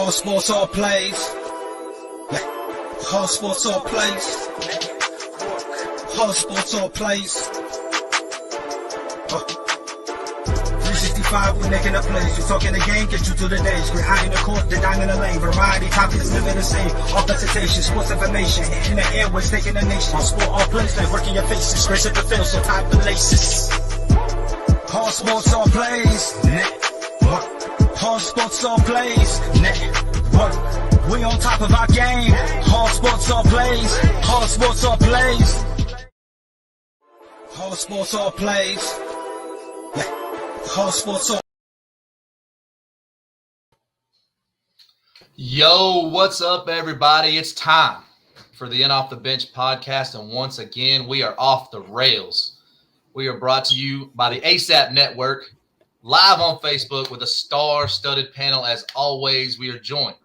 Hard sports all plays. Hard sports all plays. Hard sports all plays. 365, we making a place. You talking the game, get you to the days. We're high in the court, the dime in the lane. Variety, topics, living the same. All presentation, sports information. In the airways, taking the nation. All sport, all plays, like working your faces. Grace at the field, so tie the laces. Hard sports all plays. Hard sports all plays. Network. We on top of our game. Hard sports all plays. Hard sports all plays. Hard sports all plays. Hard sports all. Yo, what's up, everybody? It's time for the In Off the Bench podcast, and once again, we are off the rails. We are brought to you by the ASAP Network, live on Facebook with a star-studded panel. As always, we are joined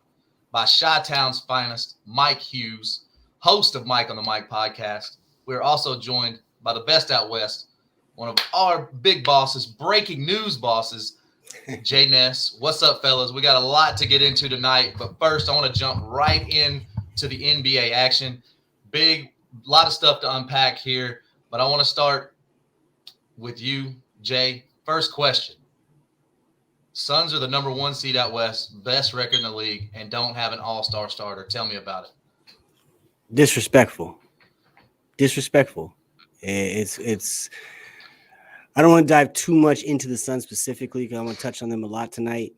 by Chi-Town's finest, Mike Hughes, host of Mike on the Mic podcast. We are also joined by the best out west, one of our big bosses, breaking news bosses, Jay Ness. What's up, fellas? We got a lot to get into tonight, but first I want to jump right in to the NBA action. Lot of stuff to unpack here, but I want to start with you, Jay. First question. Suns are the number one seed out west, best record in the league, and don't have an all-star starter. Tell me about it. Disrespectful. It's I don't want to dive too much into the Suns specifically because I'm going to touch on them a lot tonight,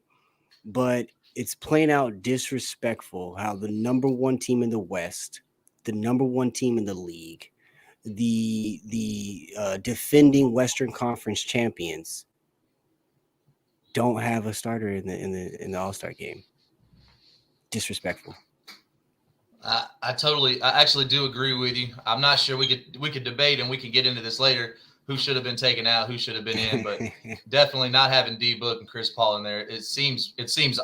but it's plain out disrespectful how the number one team in the West, the number one team in the league, the defending Western Conference champions don't have a starter in the All-Star game. Disrespectful. I actually do agree with you. I'm not sure we could debate, and we can get into this later, who should have been taken out, who should have been in, but definitely not having D-Book and Chris Paul in there. It seems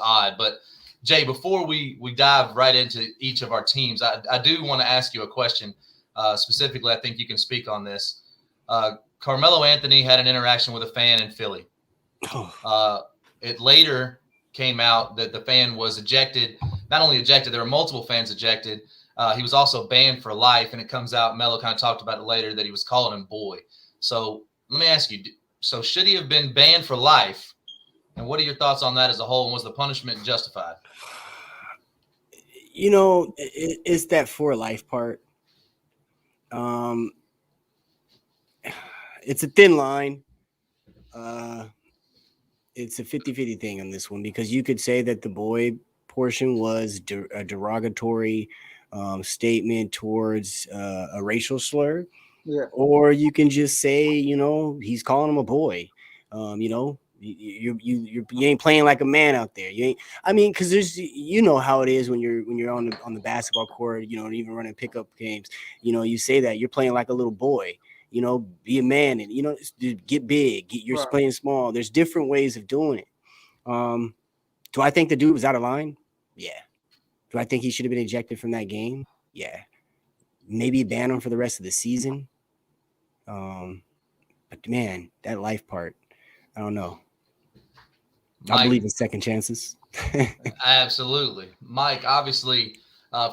odd. But Jay, before we dive right into each of our teams, I do want to ask you a question. Specifically, I think you can speak on this. Carmelo Anthony had an interaction with a fan in Philly. It later came out that the fan was ejected. Not only ejected, there were multiple fans ejected. He was also banned for life, and it comes out, Melo kind of talked about it later, that he was calling him boy. So let me ask you, so should he have been banned for life? And what are your thoughts on that as a whole? And was the punishment justified? You know, it's that for life part. It's a thin line. It's a 50-50 thing on this one, because you could say that the boy portion was a derogatory statement towards a racial slur. Yeah. Or you can just say, you know, he's calling him a boy. You know, you ain't playing like a man out there. You ain't. I mean, because there's, you know how it is when you're on the basketball court. You know, even running pickup games. You know, you say that you're playing like a little boy. You know, be a man, and you know, get big. You're right. Playing small. There's different ways of doing it. Do I think the dude was out of line? Yeah. Do I think he should have been ejected from that game? Yeah. Maybe ban him for the rest of the season. But man, that life part, I don't know. Mike, I believe in second chances. Absolutely. Mike, obviously,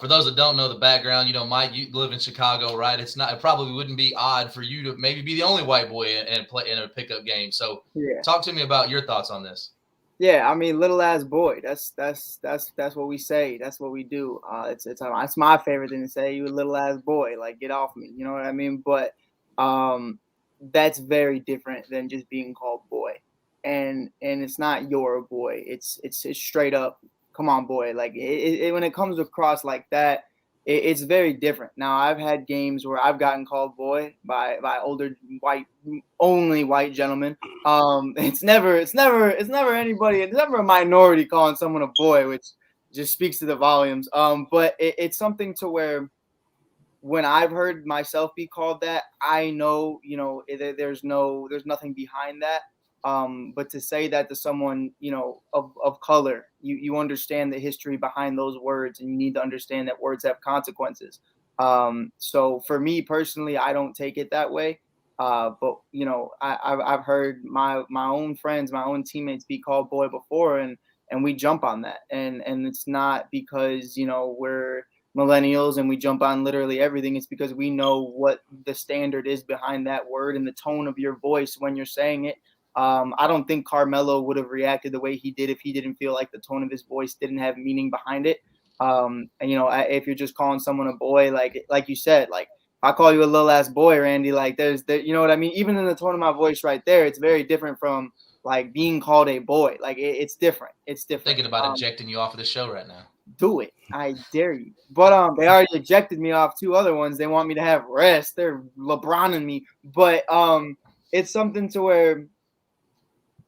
for those that don't know the background, you know, Mike, you live in Chicago, right? It probably wouldn't be odd for you to maybe be the only white boy and play in a pickup game. So Talk to me about your thoughts on this. Yeah, I mean, little ass boy. That's what we say. That's what we do. It's my favorite thing to say. You a little ass boy, like get off me. You know what I mean? But that's very different than just being called boy. And it's not your boy. It's straight up, come on, boy. Like when it comes across like that, it's very different. Now, I've had games where I've gotten called boy by older only white gentlemen. It's never anybody. It's never a minority calling someone a boy, which just speaks to the volumes. But it's something to where when I've heard myself be called that, I know, you know, there's nothing behind that. But to say that to someone, you know, of color, you understand the history behind those words, and you need to understand that words have consequences. So for me personally, I don't take it that way. But you know, I've heard my own friends, my own teammates be called boy before, and and we jump on that. And it's not because, you know, we're millennials and we jump on literally everything. It's because we know what the standard is behind that word and the tone of your voice when you're saying it. I don't think Carmelo would have reacted the way he did if he didn't feel like the tone of his voice didn't have meaning behind it. And, you know, if you're just calling someone a boy, like you said, like, I call you a little ass boy, Randy, like you know what I mean? Even in the tone of my voice right there, it's very different from like being called a boy. Like it's different. It's different. Thinking about ejecting you off of the show right now. Do it. I dare you. But they already ejected me off 2 other ones. They want me to have rest. They're LeBroning me. But it's something to where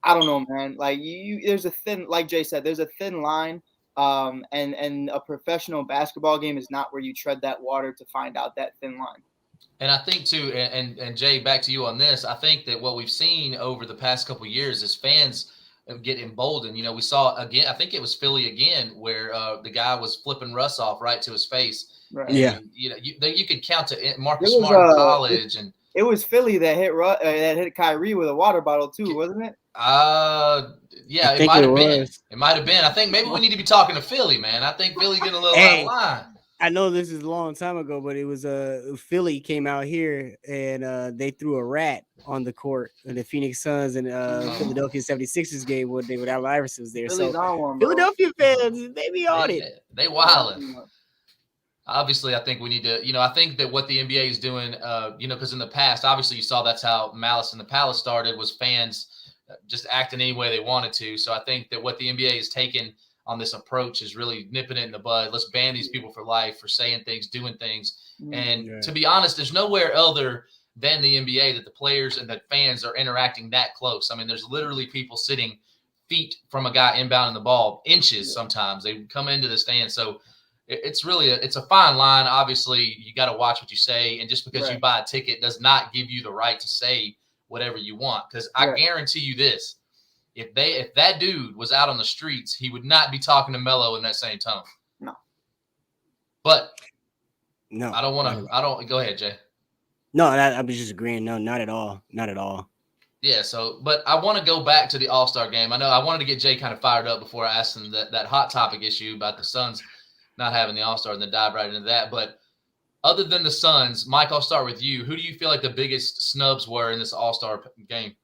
I don't know, man. Like there's a thin, like Jay said, there's a thin line. And a professional basketball game is not where you tread that water to find out that thin line. And I think too, and Jay, back to you on this. I think that what we've seen over the past couple of years is fans get emboldened. You know, we saw again, I think it was Philly again, where the guy was flipping Russ off right to his face. Right. And, yeah. You know, you could count to Marcus Smart in college, and it was Philly that hit Kyrie with a water bottle too, wasn't it? Yeah, it might have been. It might have been. I think maybe we need to be talking to Philly, man. I think Philly's getting a little out of line. I know this is a long time ago, but it was Philly came out here and they threw a rat on the court in the Phoenix Suns and Philadelphia 76ers game when Allen Iverson was there. Philly's so on one, Philadelphia fans, they be on it. They wildin'. Obviously, I think we need to, you know, I think that what the NBA is doing, you know, because in the past, obviously you saw that's how Malice in the Palace started, was fans just acting any way they wanted to. So I think that what the NBA has taken on this approach is really nipping it in the bud. Let's ban these people for life for saying things, doing things. And to be honest, there's nowhere other than the NBA that the players and the fans are interacting that close. I mean, there's literally people sitting feet from a guy inbounding the ball, inches sometimes. They come into the stand. So it's really it's a fine line. Obviously, you got to watch what you say. And just because you buy a ticket does not give you the right to say whatever you want. Because I guarantee you this. If that dude was out on the streets, he would not be talking to Melo in that same tone. No. But no, I don't want to. Go ahead, Jay. No, I was just agreeing. No, not at all. Not at all. Yeah. So, but I want to go back to the All-Star game. I know I wanted to get Jay kind of fired up before I asked him that hot topic issue about the Suns not having the All-Star and then dive right into that. But other than the Suns, Mike, I'll start with you. Who do you feel like the biggest snubs were in this All-Star game?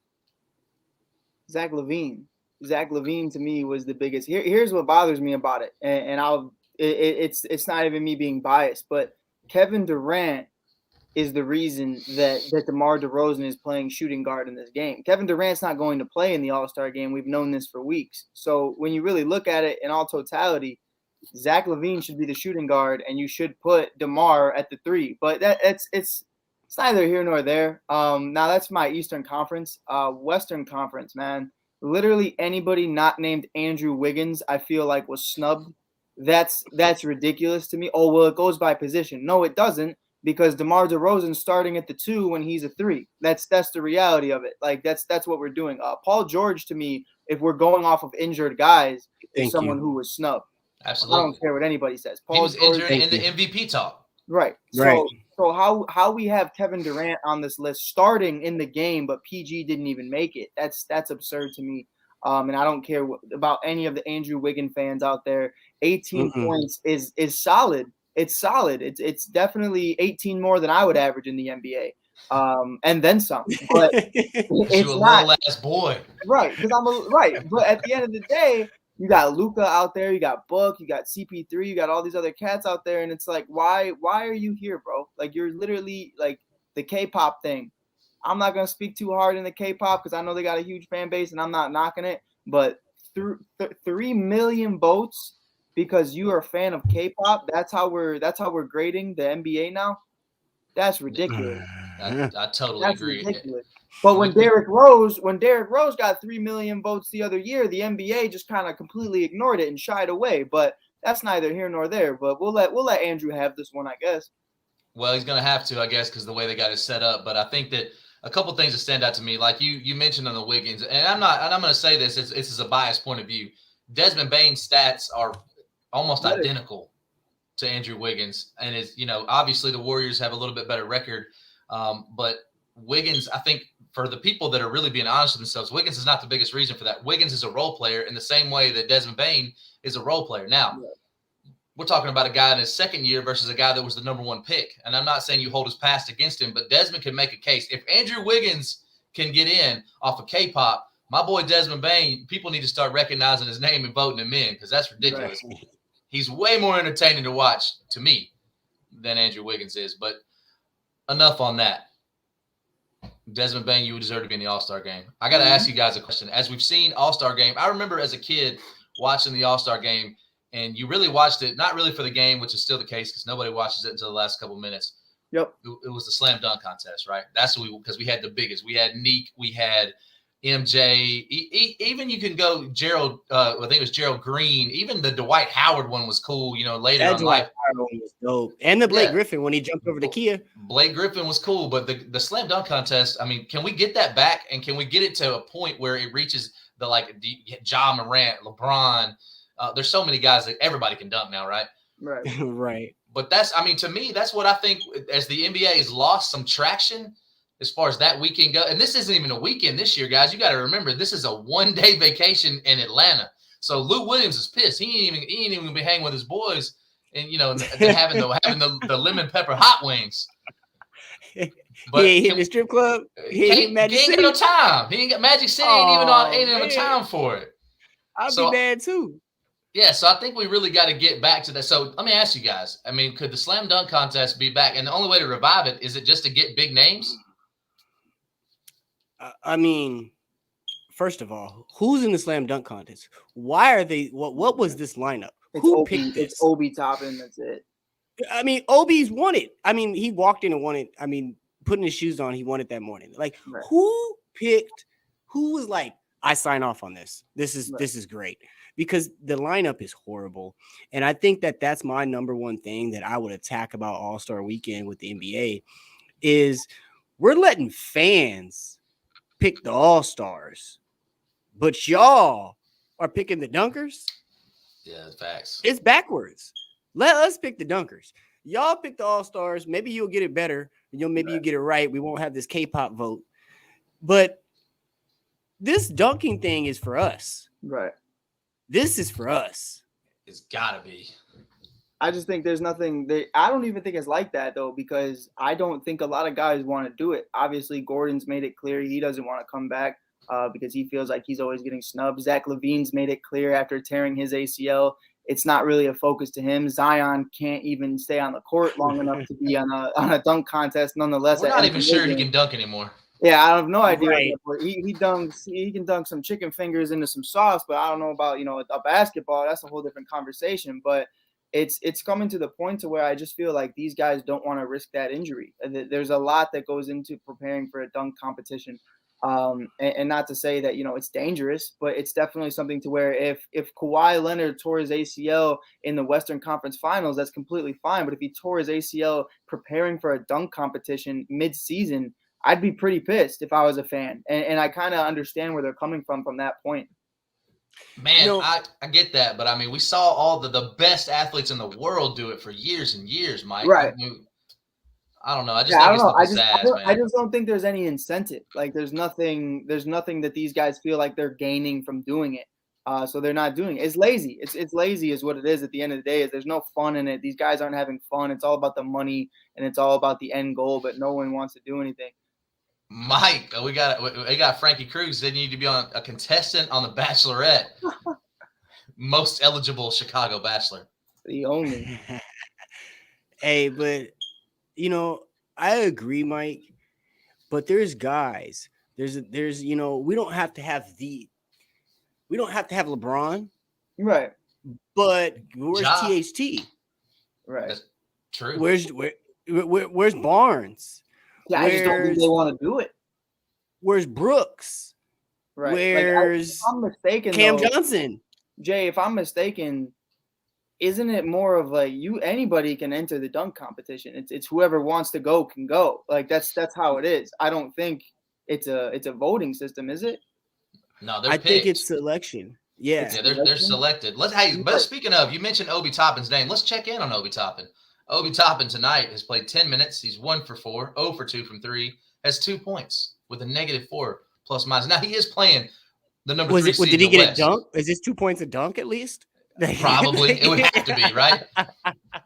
Zach LaVine. Zach LaVine to me was the biggest. Here's what bothers me about it, and it's not even me being biased, but Kevin Durant is the reason that DeMar DeRozan is playing shooting guard in this game. Kevin Durant's not going to play in the All-Star game. We've known this for weeks. So when you really look at it in all totality, Zach LaVine should be the shooting guard, and you should put DeMar at the 3. But it's neither here nor there. Now that's my Eastern Conference. Western Conference, man. Literally anybody not named Andrew Wiggins, I feel like was snubbed. That's ridiculous to me. Oh, well, it goes by position. No, it doesn't, because DeMar DeRozan's starting at the 2 when he's a 3. That's the reality of it. Like that's what we're doing. Paul George, to me, if we're going off of injured guys, is someone who was snubbed. Absolutely. I don't care what anybody says. He was injured in the MVP talk. Right. Right. So how we have Kevin Durant on this list starting in the game, but PG didn't even make it. That's absurd to me. And I don't care about any of the Andrew Wiggins fans out there. 18 points is solid. It's solid. It's definitely 18 more than I would average in the NBA. And then some. But it's a not little ass boy. Right, because right. But at the end of the day, you got Luka out there, you got Book, you got CP3, you got all these other cats out there, and it's like, why are you here, bro? Like, you're literally like the K-pop thing. I'm not gonna speak too hard in the K-pop because I know they got a huge fan base, and I'm not knocking it. But 3 million votes because you are a fan of K-pop. That's how we're grading the NBA now. That's ridiculous. I totally agree. Ridiculous. But when Derrick Rose got 3 million votes the other year, the NBA just kind of completely ignored it and shied away. But that's neither here nor there. But we'll let Andrew have this one, I guess. Well, he's going to have to, I guess, because the way they got it set up. But I think that a couple things that stand out to me, like you mentioned on the Wiggins, and I'm going to say this, this is a biased point of view. Desmond Bane's stats are almost identical to Andrew Wiggins, and obviously the Warriors have a little bit better record, but Wiggins, I think for the people that are really being honest with themselves, Wiggins is not the biggest reason for that. Wiggins is a role player in the same way that Desmond Bane is a role player. Now, we're talking about a guy in his second year versus a guy that was the number one pick. And I'm not saying you hold his past against him, but Desmond can make a case. If Andrew Wiggins can get in off of K-pop, my boy Desmond Bane, people need to start recognizing his name and voting him in because that's ridiculous. Right. He's way more entertaining to watch to me than Andrew Wiggins is. But enough on that. Desmond Bane, you deserve to be in the All-Star game. I got to ask you guys a question. As we've seen All-Star game, I remember as a kid watching the All-Star game, and you really watched it, not really for the game, which is still the case because nobody watches it until the last couple of minutes. Yep. It was the slam dunk contest, right? That's what because we had the biggest. We had Neek, we had MJ. Even you can go Gerald. I think it was Gerald Green. Even the Dwight Howard one was cool. You know, later on life. Was dope. And the Blake Griffin when he jumped over the Kia. Blake Griffin was cool, but the slam dunk contest. I mean, can we get that back? And can we get it to a point where it reaches the Ja Morant, LeBron? There's so many guys that everybody can dunk now, right? Right. Right. But to me, that's what I think as the NBA has lost some traction as far as that weekend go. And this isn't even a weekend this year, guys. You got to remember, this is a one-day vacation in Atlanta. So Lou Williams is pissed. He ain't even gonna be hanging with his boys and, having the lemon pepper hot wings. But he ain't hitting the strip club. He ain't got no time. He ain't got Magic City. Ain't even time for it. I'd be mad too. Yeah, so I think we really got to get back to that. So let me ask you guys. I mean, could the slam dunk contest be back? And the only way to revive it, is it just to get big names? I mean, first of all, who's in the slam dunk contest? Why are they? What was this lineup? Who picked this? It's Obi Toppin. That's it. I mean, Obi's won it. I mean, he walked in and won it. I mean, putting his shoes on, he won it that morning. Like, right. Who was like, I sign off on this. This is great. Because the lineup is horrible. And I think that's my number one thing that I would attack about All-Star Weekend with the NBA is we're letting fans pick the All-Stars, but y'all are picking the dunkers. Yeah, facts. It's backwards. Let us pick the dunkers. Y'all pick the All-Stars. Maybe you'll get it better. Maybe you get it right. We won't have this K-pop vote. But this dunking thing is for us. Right. This is for us. It's gotta be. I just think there's nothing. I don't even think it's like that though, because I don't think a lot of guys want to do it. Obviously, Gordon's made it clear he doesn't want to come back because he feels like he's always getting snubbed. Zach LaVine's made it clear after tearing his ACL, it's not really a focus to him. Zion can't even stay on the court long enough to be on a dunk contest. Nonetheless, we're not even sure he can dunk anymore. Yeah, I have no idea. Right. He can dunk some chicken fingers into some sauce, but I don't know about a basketball. That's a whole different conversation. But it's coming to the point to where I just feel like these guys don't want to risk that injury. There's a lot that goes into preparing for a dunk competition, and not to say that it's dangerous, but it's definitely something to where if Kawhi Leonard tore his ACL in the Western Conference Finals, that's completely fine. But if he tore his ACL preparing for a dunk competition mid-season, I'd be pretty pissed if I was a fan. And I kind of understand where they're coming from that point. Man, I get that. But, I mean, we saw all the best athletes in the world do it for years and years, Mike. Right. I don't know. I just think it's man. I just don't think there's any incentive. Like, there's nothing that these guys feel like they're gaining from doing it. So they're not doing it. It's lazy. It's lazy is what it is at the end of the day. Is there's no fun in it. These guys aren't having fun. It's all about the money, and it's all about the end goal, but no one wants to do anything. Mike, we got Frankie Cruz. They need to be on a contestant on The Bachelorette. Most eligible Chicago Bachelor. The only. Hey, but I agree, Mike. But there's guys. There's we don't have to have LeBron. Right. But where's THT? Right. That's true. Where's Barnes? Yeah, I just don't think they want to do it. Where's Brooks? Right. Where's if I'm mistaken, Cam Johnson? Jay, if I'm mistaken, isn't it more of like anybody can enter the dunk competition? It's whoever wants to go can go. Like that's how it is. I don't think it's a voting system, is it? No, I think it's selection. Yeah, they're selected. But speaking of, you mentioned Obi Toppin's name. Let's check in on Obi Toppin. Obi Toppin tonight has played 10 minutes. He's 1 for 4, 0 for 2 from 3, has 2 points. with a -4 plus minus. Now he is playing the number Was 3 it? seed Did he in the get a West. dunk? Is this 2 points a dunk at least? Probably. It would have to be, right?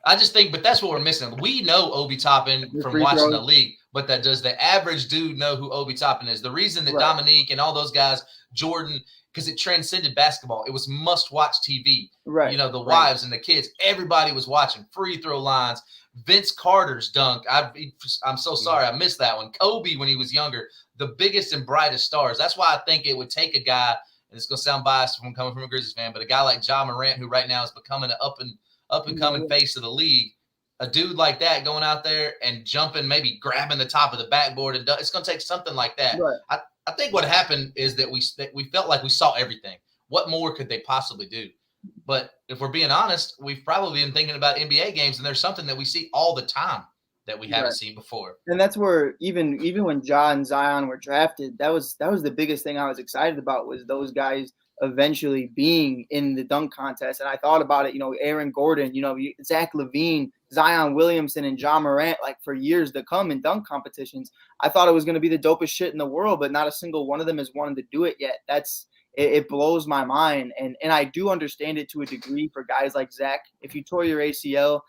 I just think, but that's what we're missing. We know Obi Toppin from watching the league, but does the average dude know who Obi Toppin is? The reason that Dominique and all those guys, Jordan, because it transcended basketball. It was must-watch TV. Right. You know, the wives and the kids. Everybody was watching. Free throw lines. Vince Carter's dunk. I'm so sorry I missed that one. Kobe, when he was younger, the biggest and brightest stars. That's why I think it would take a guy, and it's going to sound biased from coming from a Grizzlies fan, but a guy like Ja Morant, who right now is becoming an up-and-coming face of the league, a dude like that going out there and jumping, maybe grabbing the top of the backboard, and it's going to take something like that. Right. I think what happened is that we felt like we saw everything. What more could they possibly do? But if we're being honest, we've probably been thinking about NBA games, and there's something that we see all the time that we haven't seen before. And that's where even when Ja and Zion were drafted, that was the biggest thing I was excited about, was those guys eventually being in the dunk contest. And I thought about it, Aaron Gordon, Zach LaVine, Zion Williamson, and Ja Morant, like for years to come in dunk competitions. I thought it was going to be the dopest shit in the world, but not a single one of them has wanted to do it yet. It blows my mind. And I do understand it to a degree for guys like Zach. If you tore your ACL,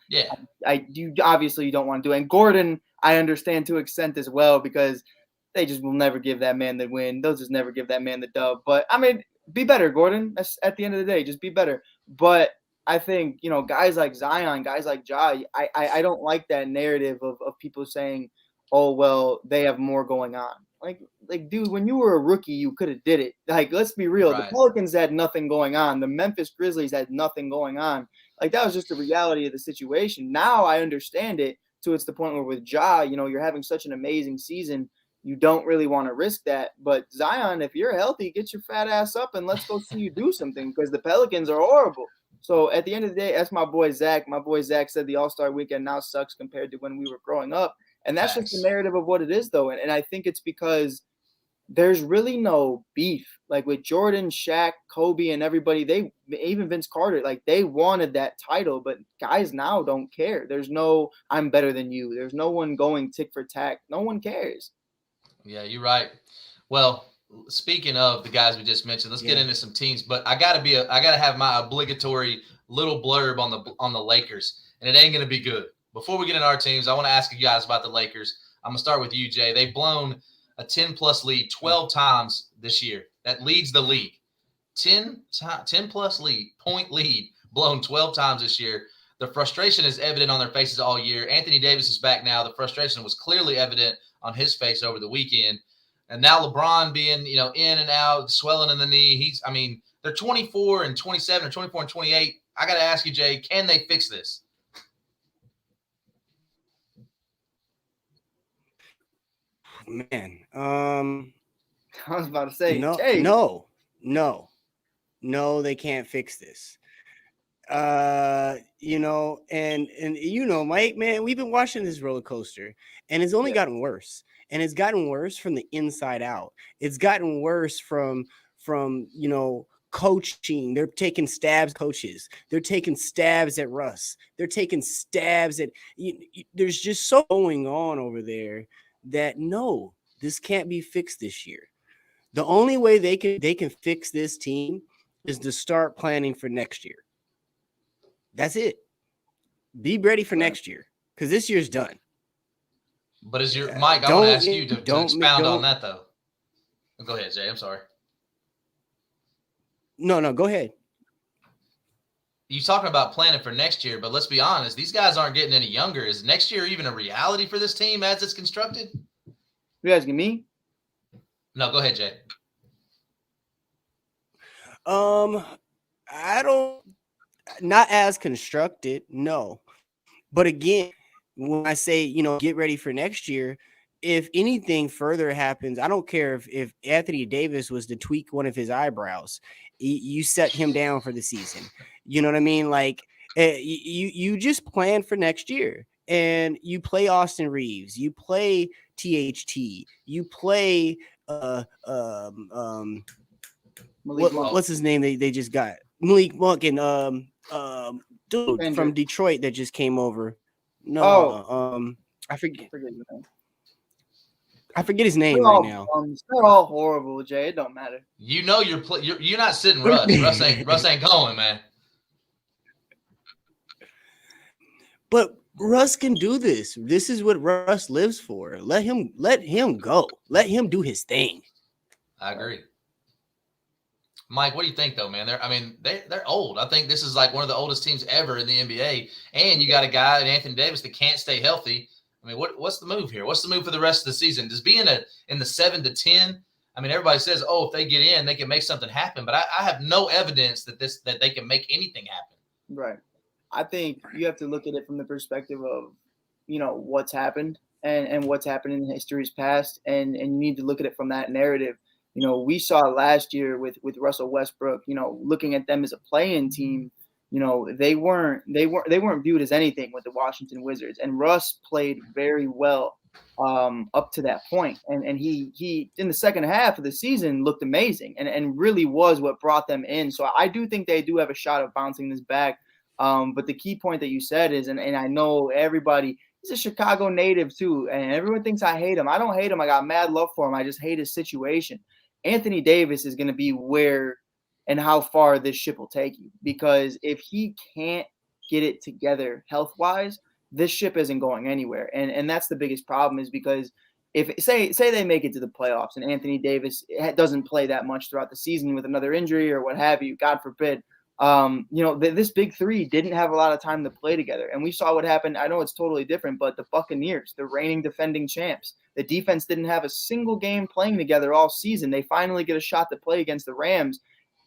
you obviously don't want to do it. And Gordon, I understand to an extent as well, because they just will never give that man the win. They'll just never give that man the dub. But I mean, be better, Gordon. That's at the end of the day, just be better. But I think, guys like Zion, guys like Ja, I don't like that narrative of people saying, oh, well, they have more going on. Like, dude, when you were a rookie, you could have did it. Like, let's be real. Right. The Pelicans had nothing going on. The Memphis Grizzlies had nothing going on. Like, that was just the reality of the situation. Now I understand it. So it's the point where with Ja, you're having such an amazing season. You don't really want to risk that. But Zion, if you're healthy, get your fat ass up and let's go see you do something, because the Pelicans are horrible. So at the end of the day, that's my boy Zach. My boy Zach said the All-Star weekend now sucks compared to when we were growing up. And that's just the narrative of what it is, though. And I think it's because there's really no beef. Like with Jordan, Shaq, Kobe, and everybody, even Vince Carter, like they wanted that title, but guys now don't care. There's no, I'm better than you. There's no one going tick for tack. No one cares. Yeah, you're right. Well, speaking of the guys we just mentioned, let's get into some teams. But I gotta have my obligatory little blurb on the Lakers, and it ain't gonna be good. Before we get into our teams, I want to ask you guys about the Lakers. I'm gonna start with you, Jay. They've blown a 10-plus lead 12 times this year. That leads the league. 10-plus point lead blown 12 times this year. The frustration is evident on their faces all year. Anthony Davis is back now. The frustration was clearly evident on his face over the weekend. And now LeBron being, in and out, swelling in the knee. They're 24 and 27 or 24 and 28. I got to ask you, Jay, can they fix this? Man, I was about to say, no, they can't fix this. Mike, man, we've been watching this roller coaster, and it's only gotten worse. And it's gotten worse from the inside out. It's gotten worse from coaching. They're taking stabs at coaches. They're taking stabs at Russ. They're taking stabs at there's just so going on over there that no, this can't be fixed this year. The only way they can fix this team is to start planning for next year. That's it. Be ready for next year, because this year's done. But is your Mike? I want to ask you to expound on that, though. Go ahead, Jay. I'm sorry. No, go ahead. You talking about planning for next year, but let's be honest, these guys aren't getting any younger. Is next year even a reality for this team as it's constructed? You asking me? No, go ahead, Jay. I don't. Not as constructed, no. But again, when I say, get ready for next year, if anything further happens, I don't care if Anthony Davis was to tweak one of his eyebrows, you set him down for the season. You know what I mean? Like you just plan for next year, and you play Austin Reeves, you play THT, you play what's his name? They just got Malik Monk and dude from Detroit that just came over. No, I forget. I forget his name right now. They're all horrible, Jay. It don't matter. You know you're not sitting Russ. Russ ain't going, man. But Russ can do this. This is what Russ lives for. Let him go. Let him do his thing. I agree. Mike, what do you think though, man? They're old. I think this is like one of the oldest teams ever in the NBA. And you got a guy in Anthony Davis that can't stay healthy. I mean, what's the move here? What's the move for the rest of the season? Does being in the 7 to 10? I mean, everybody says, if they get in, they can make something happen. But I have no evidence that they can make anything happen. Right. I think you have to look at it from the perspective of, what's happened and what's happened in history's past, and you need to look at it from that narrative. We saw last year with Russell Westbrook, looking at them as a play-in team, they weren't viewed as anything with the Washington Wizards, and Russ played very well up to that point. And he in the second half of the season looked amazing and really was what brought them in. So I do think they do have a shot of bouncing this back. But the key point that you said is, and I know everybody, he's a Chicago native too, and everyone thinks I hate him. I don't hate him. I got mad love for him. I just hate his situation. Anthony Davis is going to be where and how far this ship will take you, because if he can't get it together health-wise, this ship isn't going anywhere. And that's the biggest problem, is because if say they make it to the playoffs and Anthony Davis doesn't play that much throughout the season with another injury or what have you, God forbid, this big three didn't have a lot of time to play together. And we saw what happened. I know it's totally different, but the Buccaneers, the reigning defending champs, the defense didn't have a single game playing together all season. They finally get a shot to play against the Rams,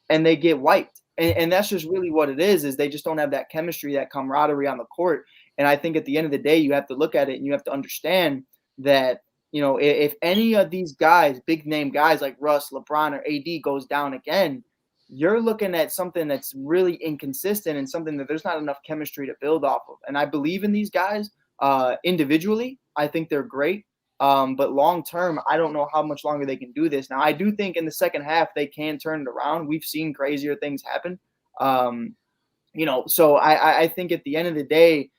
and they get wiped. And that's just really what it is they just don't have that chemistry, that camaraderie on the court. And I think at the end of the day, you have to look at it and you have to understand that, if any of these guys, big name guys like Russ, LeBron, or AD goes down again, you're looking at something that's really inconsistent and something that there's not enough chemistry to build off of. And I believe in these guys individually. I think they're great. But long term, I don't know how much longer they can do this. Now, I do think in the second half they can turn it around. We've seen crazier things happen. So I think at the end of the day,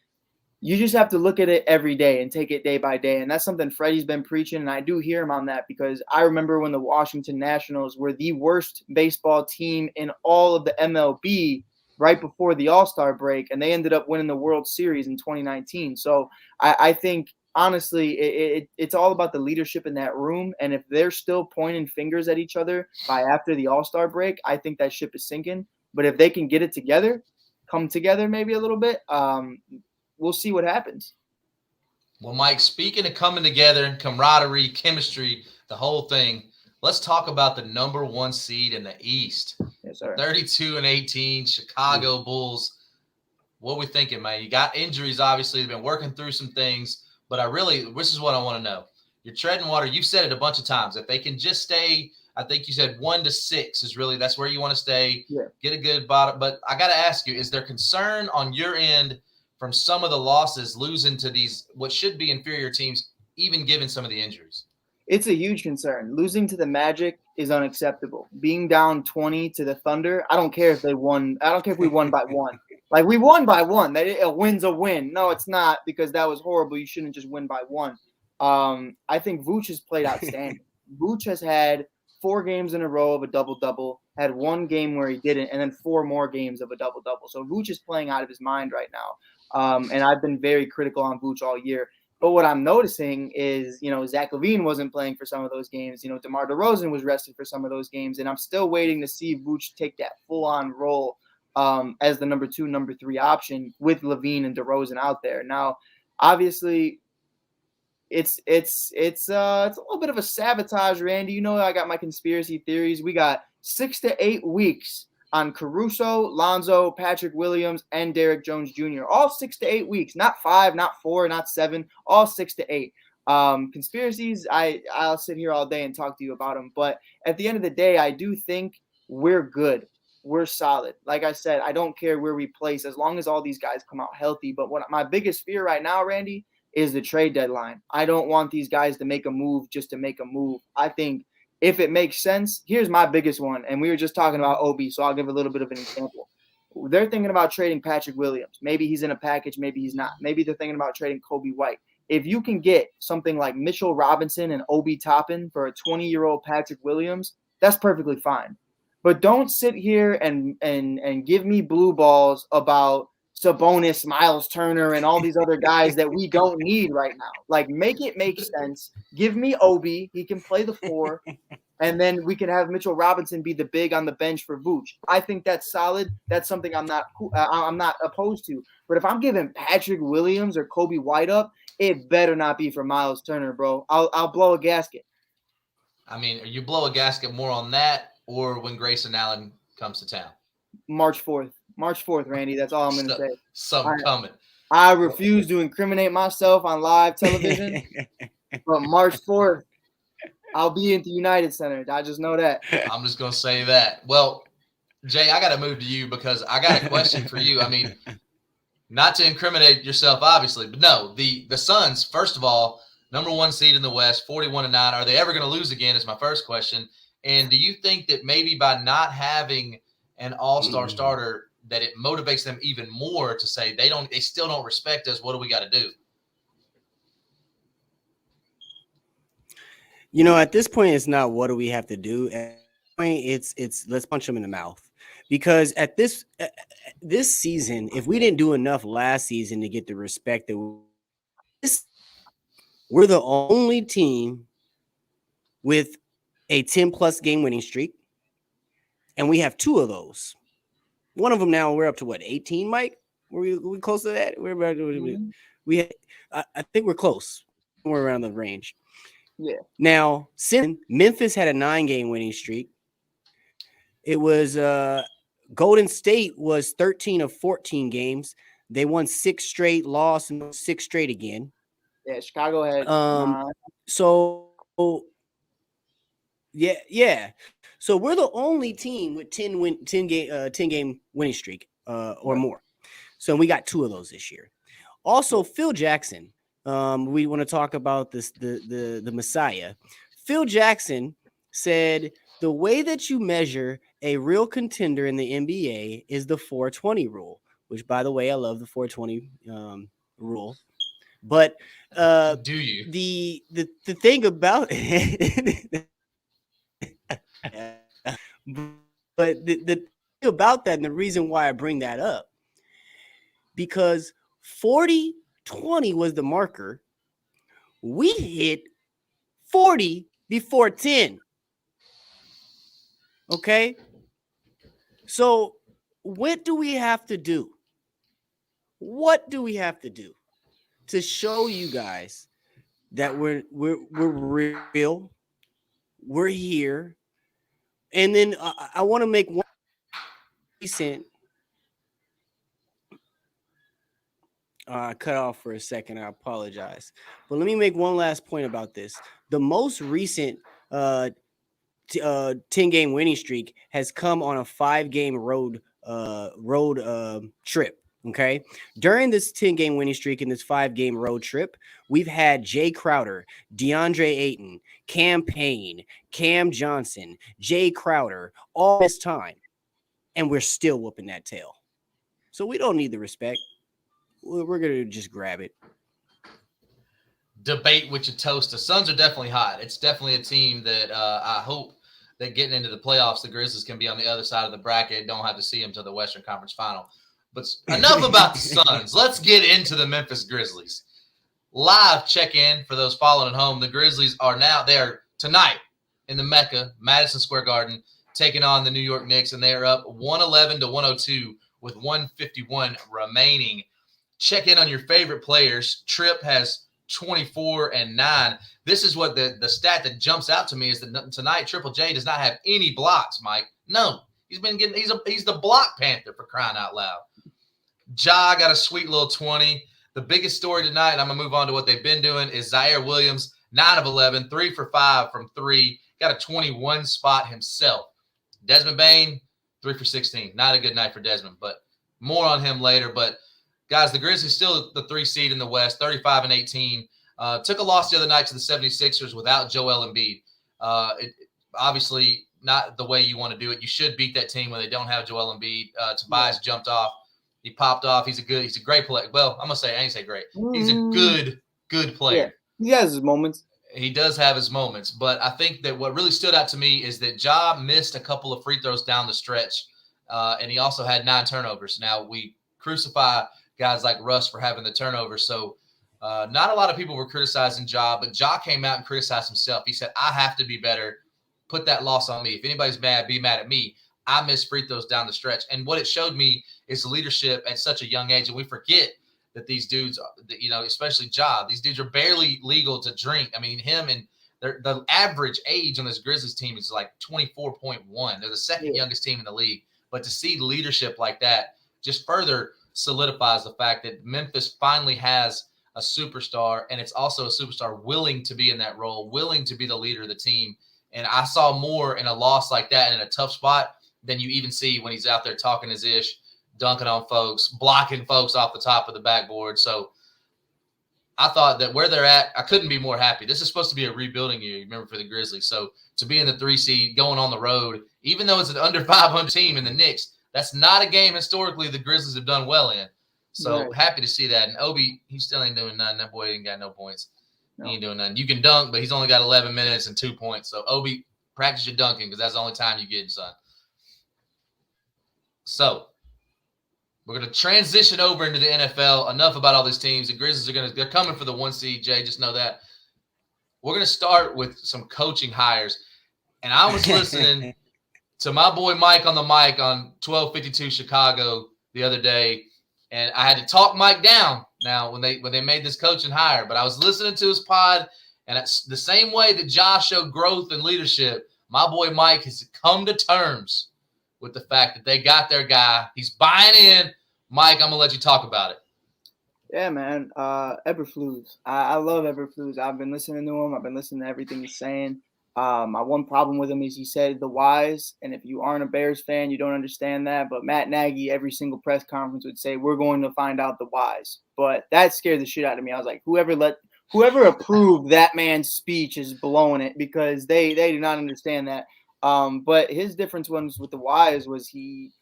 you just have to look at it every day and take it day by day. And that's something Freddie's been preaching, and I do hear him on that, because I remember when the Washington Nationals were the worst baseball team in all of the MLB right before the All-Star break, and they ended up winning the World Series in 2019. So I think, honestly, it's all about the leadership in that room, and if they're still pointing fingers at each other by after the All-Star break, I think that ship is sinking. But if they can get it together, come together maybe a little bit, we'll see what happens. Well, Mike, speaking of coming together, camaraderie, chemistry, the whole thing, let's talk about the number 1 seed in the East. Yes, sir. 32-18, Chicago Bulls. What are we thinking, man? You got injuries, obviously. They've been working through some things, but this is what I want to know. You're treading water. You've said it a bunch of times. If they can just stay, I think you said 1 to 6 is really, that's where you want to stay. Yeah. Get a good bottom. But I got to ask you, is there concern on your end from some of the losses, losing to these what should be inferior teams, even given some of the injuries? It's a huge concern. Losing to the Magic is unacceptable. Being down 20 to the Thunder, I don't care if they won. I don't care if we won by 1. Like, we won by 1. A win's a win. No, it's not, because that was horrible. You shouldn't just win by 1. I think Vooch has played outstanding. Vooch has had 4 games in a row of a double-double, had 1 game where he didn't, and then 4 more games of a double-double. So Vooch is playing out of his mind right now. And I've been very critical on Vooch all year. But what I'm noticing is, Zach LaVine wasn't playing for some of those games. DeMar DeRozan was rested for some of those games. And I'm still waiting to see Vooch take that full-on role as the number 2, number 3 option with LaVine and DeRozan out there. Now, obviously, it's a little bit of a sabotage, Randy. I got my conspiracy theories. We got 6 to 8 weeks on Caruso, Lonzo, Patrick Williams, and Derrick Jones Jr. All 6 to 8 weeks, not 5, not 4, not 7, all 6 to 8. Conspiracies, I'll sit here all day and talk to you about them. But at the end of the day, I do think we're good. We're solid. Like I said, I don't care where we place as long as all these guys come out healthy. But what my biggest fear right now, Randy, is the trade deadline. I don't want these guys to make a move just to make a move. I think if it makes sense, here's my biggest one. And we were just talking about Obi, so I'll give a little bit of an example. They're thinking about trading Patrick Williams. Maybe he's in a package, maybe he's not. Maybe they're thinking about trading Kobe White. if you can get something like Mitchell Robinson and Obi Toppin for a 20-year-old Patrick Williams, that's perfectly fine. But don't sit here and give me blue balls about Sabonis, Miles Turner, and all these other guys that we don't need right now. Like, make it make sense. Give me Obi. He can play the 4. And then we can have Mitchell Robinson be the big on the bench for Vooch. I think that's solid. That's something I'm not opposed to. But if I'm giving Patrick Williams or Kobe White up, it better not be for Miles Turner, bro. I'll blow a gasket. I mean, you blow a gasket more on that or when Grayson Allen comes to town? March 4th. March 4th, Randy. That's all I'm going to say. Something coming. I refuse to incriminate myself on live television. But March 4th, I'll be at the United Center. I just know that. I'm just going to say that. Well, Jay, I got to move to you because I got a question for you. I mean, not to incriminate yourself, obviously, but no, the Suns, first of all, number 1 seed in the West, 41-9. Are they ever going to lose again is my first question. And do you think that maybe by not having an all-star starter that it motivates them even more to say they still don't respect us? What do we got to do? You know, at this point, it's not what do we have to do. At this point, it's let's punch them in the mouth. Because at this season, if we didn't do enough last season to get the respect that we're the only team with a 10-plus game winning streak, and we have 2 of those. One of them now we're up to what, 18, Mike? Were we close to that? I think we're close. We're around the range. Yeah. Now, since Memphis had a 9-game winning streak, it was Golden State was 13 of 14 games. They won 6 straight, lost, and 6 straight again. Yeah, Chicago had. So yeah. So we're the only team with 10 game winning streak or more. So we got 2 of those this year. Also, Phil Jackson. We want to talk about this the Messiah. Phil Jackson said the way that you measure a real contender in the NBA is the 420 rule, which, by the way, I love the 420 rule. But do you? The thing about it, but the thing about that, and the reason why I bring that up, because 40-20 was the marker. We hit 40 before 10. Okay. So what do we have to do? What do we have to do to show you guys that we're real? We're here. And then I want to make one recent. Cut off for a second. I apologize. But let me make one last point about this. The most recent 10-game winning streak has come on a 5-game road trip. Okay. During this 10-game winning streak and this 5-game road trip, we've had Jay Crowder, DeAndre Ayton, Cam Payne, Cam Johnson, Jay Crowder all this time. And we're still whooping that tail. So we don't need the respect. We're going to just grab it. Debate with your toast. The Suns are definitely hot. It's definitely a team that I hope that getting into the playoffs, the Grizzlies can be on the other side of the bracket. Don't have to see them to the Western Conference Final. But enough about the Suns. Let's get into the Memphis Grizzlies. Live check-in for those following at home. The Grizzlies are now there tonight in the Mecca, Madison Square Garden, taking on the New York Knicks, and they are up 111-102 with 151 remaining. Check in on your favorite players. Tripp has 24 and 9. This is what the stat that jumps out to me is that tonight Triple J does not have any blocks, Mike. No, he's the block panther, for crying out loud. Ja got a sweet little 20. The biggest story tonight, and I'm going to move on to what they've been doing, is Zaire Williams, 9 of 11, 3 for 5 from 3. Got a 21 spot himself. Desmond Bane, 3 for 16. Not a good night for Desmond, but more on him later. But guys, the Grizzlies still the 3 seed in the West, 35 and 18. Took a loss the other night to the 76ers without Joel Embiid. Obviously, not the way you want to do it. You should beat that team when they don't have Joel Embiid. Tobias jumped off. He popped off. He's a great player. Well, I'm going to say, I ain't say great. He's a good good player. Yeah, he has his moments. He does have his moments, but I think that what really stood out to me is that Ja missed a couple of free throws down the stretch, and he also had 9 turnovers. Now, we crucify guys like Russ for having the turnovers, so not a lot of people were criticizing Ja, but Ja came out and criticized himself. He said, I have to be better. Put that loss on me. If anybody's mad, be mad at me. I missed free throws down the stretch. And what it showed me is leadership at such a young age, and we forget that these dudes, especially Ja, these dudes are barely legal to drink. I mean, him and the average age on this Grizzlies team is like 24.1. They're the second youngest team in the league. But to see leadership like that just further solidifies the fact that Memphis finally has a superstar, and it's also a superstar willing to be in that role, willing to be the leader of the team. And I saw more in a loss like that in a tough spot than you even see when he's out there talking his ish, dunking on folks, blocking folks off the top of the backboard. So I thought that where they're at, I couldn't be more happy. This is supposed to be a rebuilding year, remember, for the Grizzlies. So to be in the 3 seed, going on the road, even though it's an under 500 team in the Knicks, that's not a game historically the Grizzlies have done well in. So happy to see that. And Obi, he still ain't doing nothing. That boy ain't got no points. No. He ain't doing nothing. You can dunk, but he's only got 11 minutes and 2 points. So Obi, practice your dunking because that's the only time you get, son. So we're going to transition over into the NFL. Enough about all these teams. The Grizzlies they're coming for the 1 seed, Jay. Just know that. We're going to start with some coaching hires. And I was listening to my boy Mike on the mic on 1252 Chicago the other day, and I had to talk Mike down now when they made this coaching hire. But I was listening to his pod, and it's the same way that Josh showed growth and leadership. My boy Mike has come to terms with the fact that they got their guy. He's buying in. Mike, I'm going to let you talk about it. Yeah, man. Eberflus. I love Eberflus. I've been listening to him. I've been listening to everything he's saying. My one problem with him is he said the whys, and if you aren't a Bears fan, you don't understand that. But Matt Nagy, every single press conference would say, we're going to find out the whys. But that scared the shit out of me. I was like, whoever approved that man's speech is blowing it, because they do not understand that. But his difference with the whys was he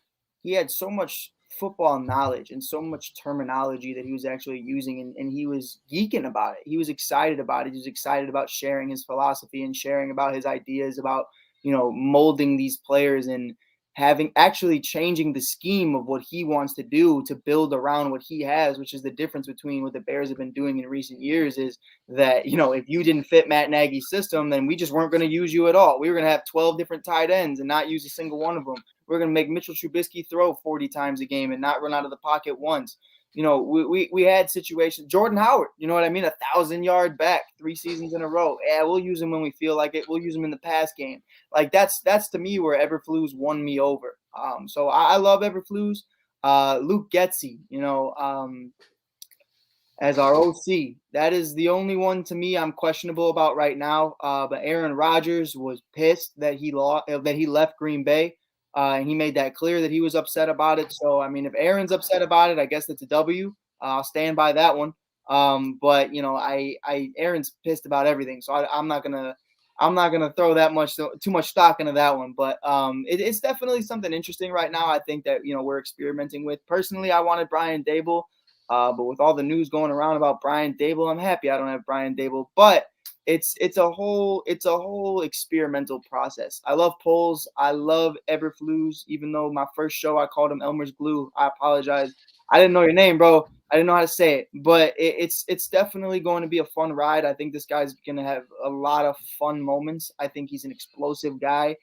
had so much football knowledge and so much terminology that he was actually using, and he was geeking about it. He was excited about it. He was excited about sharing his philosophy and sharing about his ideas about, molding these players and actually changing the scheme of what he wants to do to build around what he has, which is the difference between what the Bears have been doing in recent years is that, if you didn't fit Matt Nagy's system, then we just weren't going to use you at all. We were going to have 12 different tight ends and not use a single one of them. We're going to make Mitchell Trubisky throw 40 times a game and not run out of the pocket once. We had situations. Jordan Howard, you know what I mean? 1,000-yard back 3 seasons in a row. Yeah, we'll use him when we feel like it. We'll use him in the pass game. Like that's to me where Eberflus won me over. So I love Eberflus. Luke Getsy, as our OC, that is the only one to me I'm questionable about right now. But Aaron Rodgers was pissed that he left Green Bay. And he made that clear that he was upset about it. So, I mean, if Aaron's upset about it, I guess that's a W. I'll stand by that one. But Aaron's pissed about everything. So I'm not gonna throw too much stock into that one. But it's definitely something interesting right now. I think that we're experimenting with. Personally, I wanted Brian Dable, but with all the news going around about Brian Dable, I'm happy I don't have Brian Dable. But it's a whole experimental process. I love polls. I love Eberflus, even though my first show I called him Elmer's glue. I apologize. I didn't know your name, bro. I didn't know how to say it. But it's definitely going to be a fun ride. I think this guy's gonna have a lot of fun moments. I think he's an explosive guy.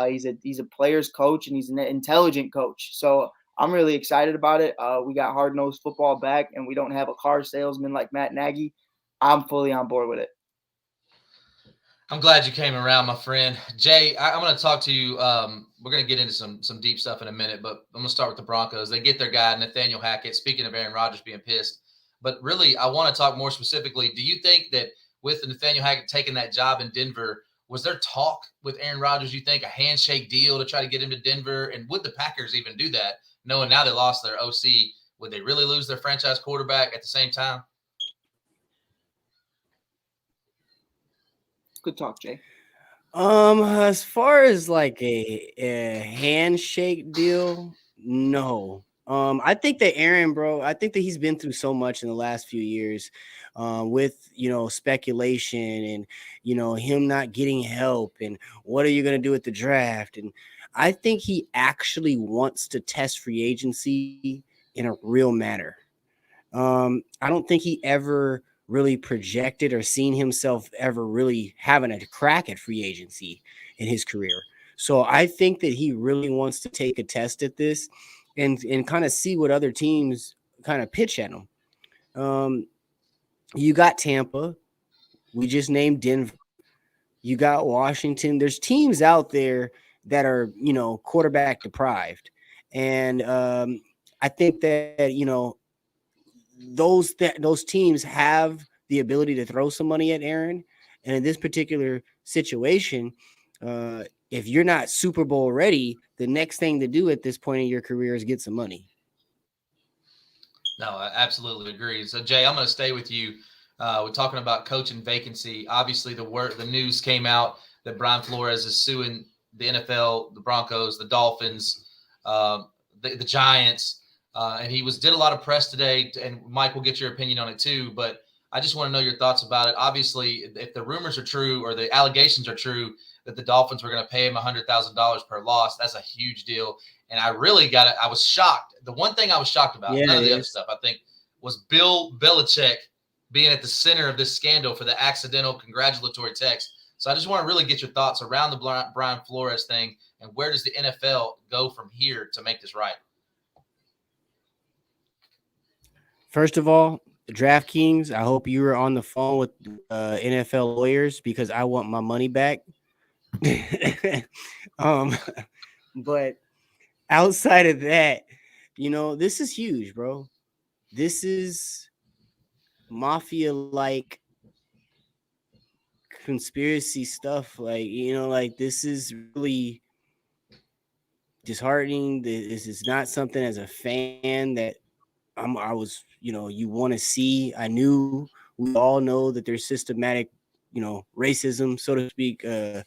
He's a player's coach, and he's an intelligent coach. So I'm really excited about it. We got hard-nosed football back, and we don't have a car salesman like Matt Nagy. I'm fully on board with it. I'm glad you came around, my friend. Jay, I'm going to talk to you. We're going to get into some deep stuff in a minute, but I'm going to start with the Broncos. They get their guy, Nathaniel Hackett, speaking of Aaron Rodgers being pissed. But really, I want to talk more specifically. Do you think that with Nathaniel Hackett taking that job in Denver, was there talk with Aaron Rodgers, you think, a handshake deal to try to get him to Denver? And would the Packers even do that, knowing now they lost their OC? Would they really lose their franchise quarterback at the same time? Good talk, Jay. As far as like a handshake deal, no. I think that Aaron, bro, I think that he's been through so much in the last few years, with speculation and him not getting help and what are you gonna do at the draft, and I think he actually wants to test free agency in a real manner. I don't think he ever really projected or seen himself ever really having a crack at free agency in his career. So I think that he really wants to take a test at this and kind of see what other teams kind of pitch at him. You got Tampa. We just named Denver. You got Washington. There's teams out there that are, quarterback deprived. And I think that, those teams have the ability to throw some money at Aaron. And in this particular situation, if you're not Super Bowl ready, the next thing to do at this point in your career is get some money. No, I absolutely agree. So, Jay, I'm going to stay with you. We're talking about coaching vacancy. Obviously, the news came out that Brian Flores is suing the NFL, the Broncos, the Dolphins, the Giants, and he did a lot of press today. And Mike will get your opinion on it too. But I just want to know your thoughts about it. Obviously, if the rumors are true or the allegations are true that the Dolphins were going to pay him $100,000 per loss, that's a huge deal. And I really I was shocked. The one thing I was shocked about, none of the other stuff, I think, was Bill Belichick being at the center of this scandal for the accidental congratulatory text. So I just want to really get your thoughts around the Brian Flores thing and where does the NFL go from here to make this right? First of all, DraftKings, I hope you were on the phone with NFL lawyers because I want my money back. But outside of that, this is huge, bro. This is mafia-like conspiracy stuff. Like this is really disheartening. This is not something as a fan that I was, you want to see. We all know that there's systematic, racism, so to speak. There's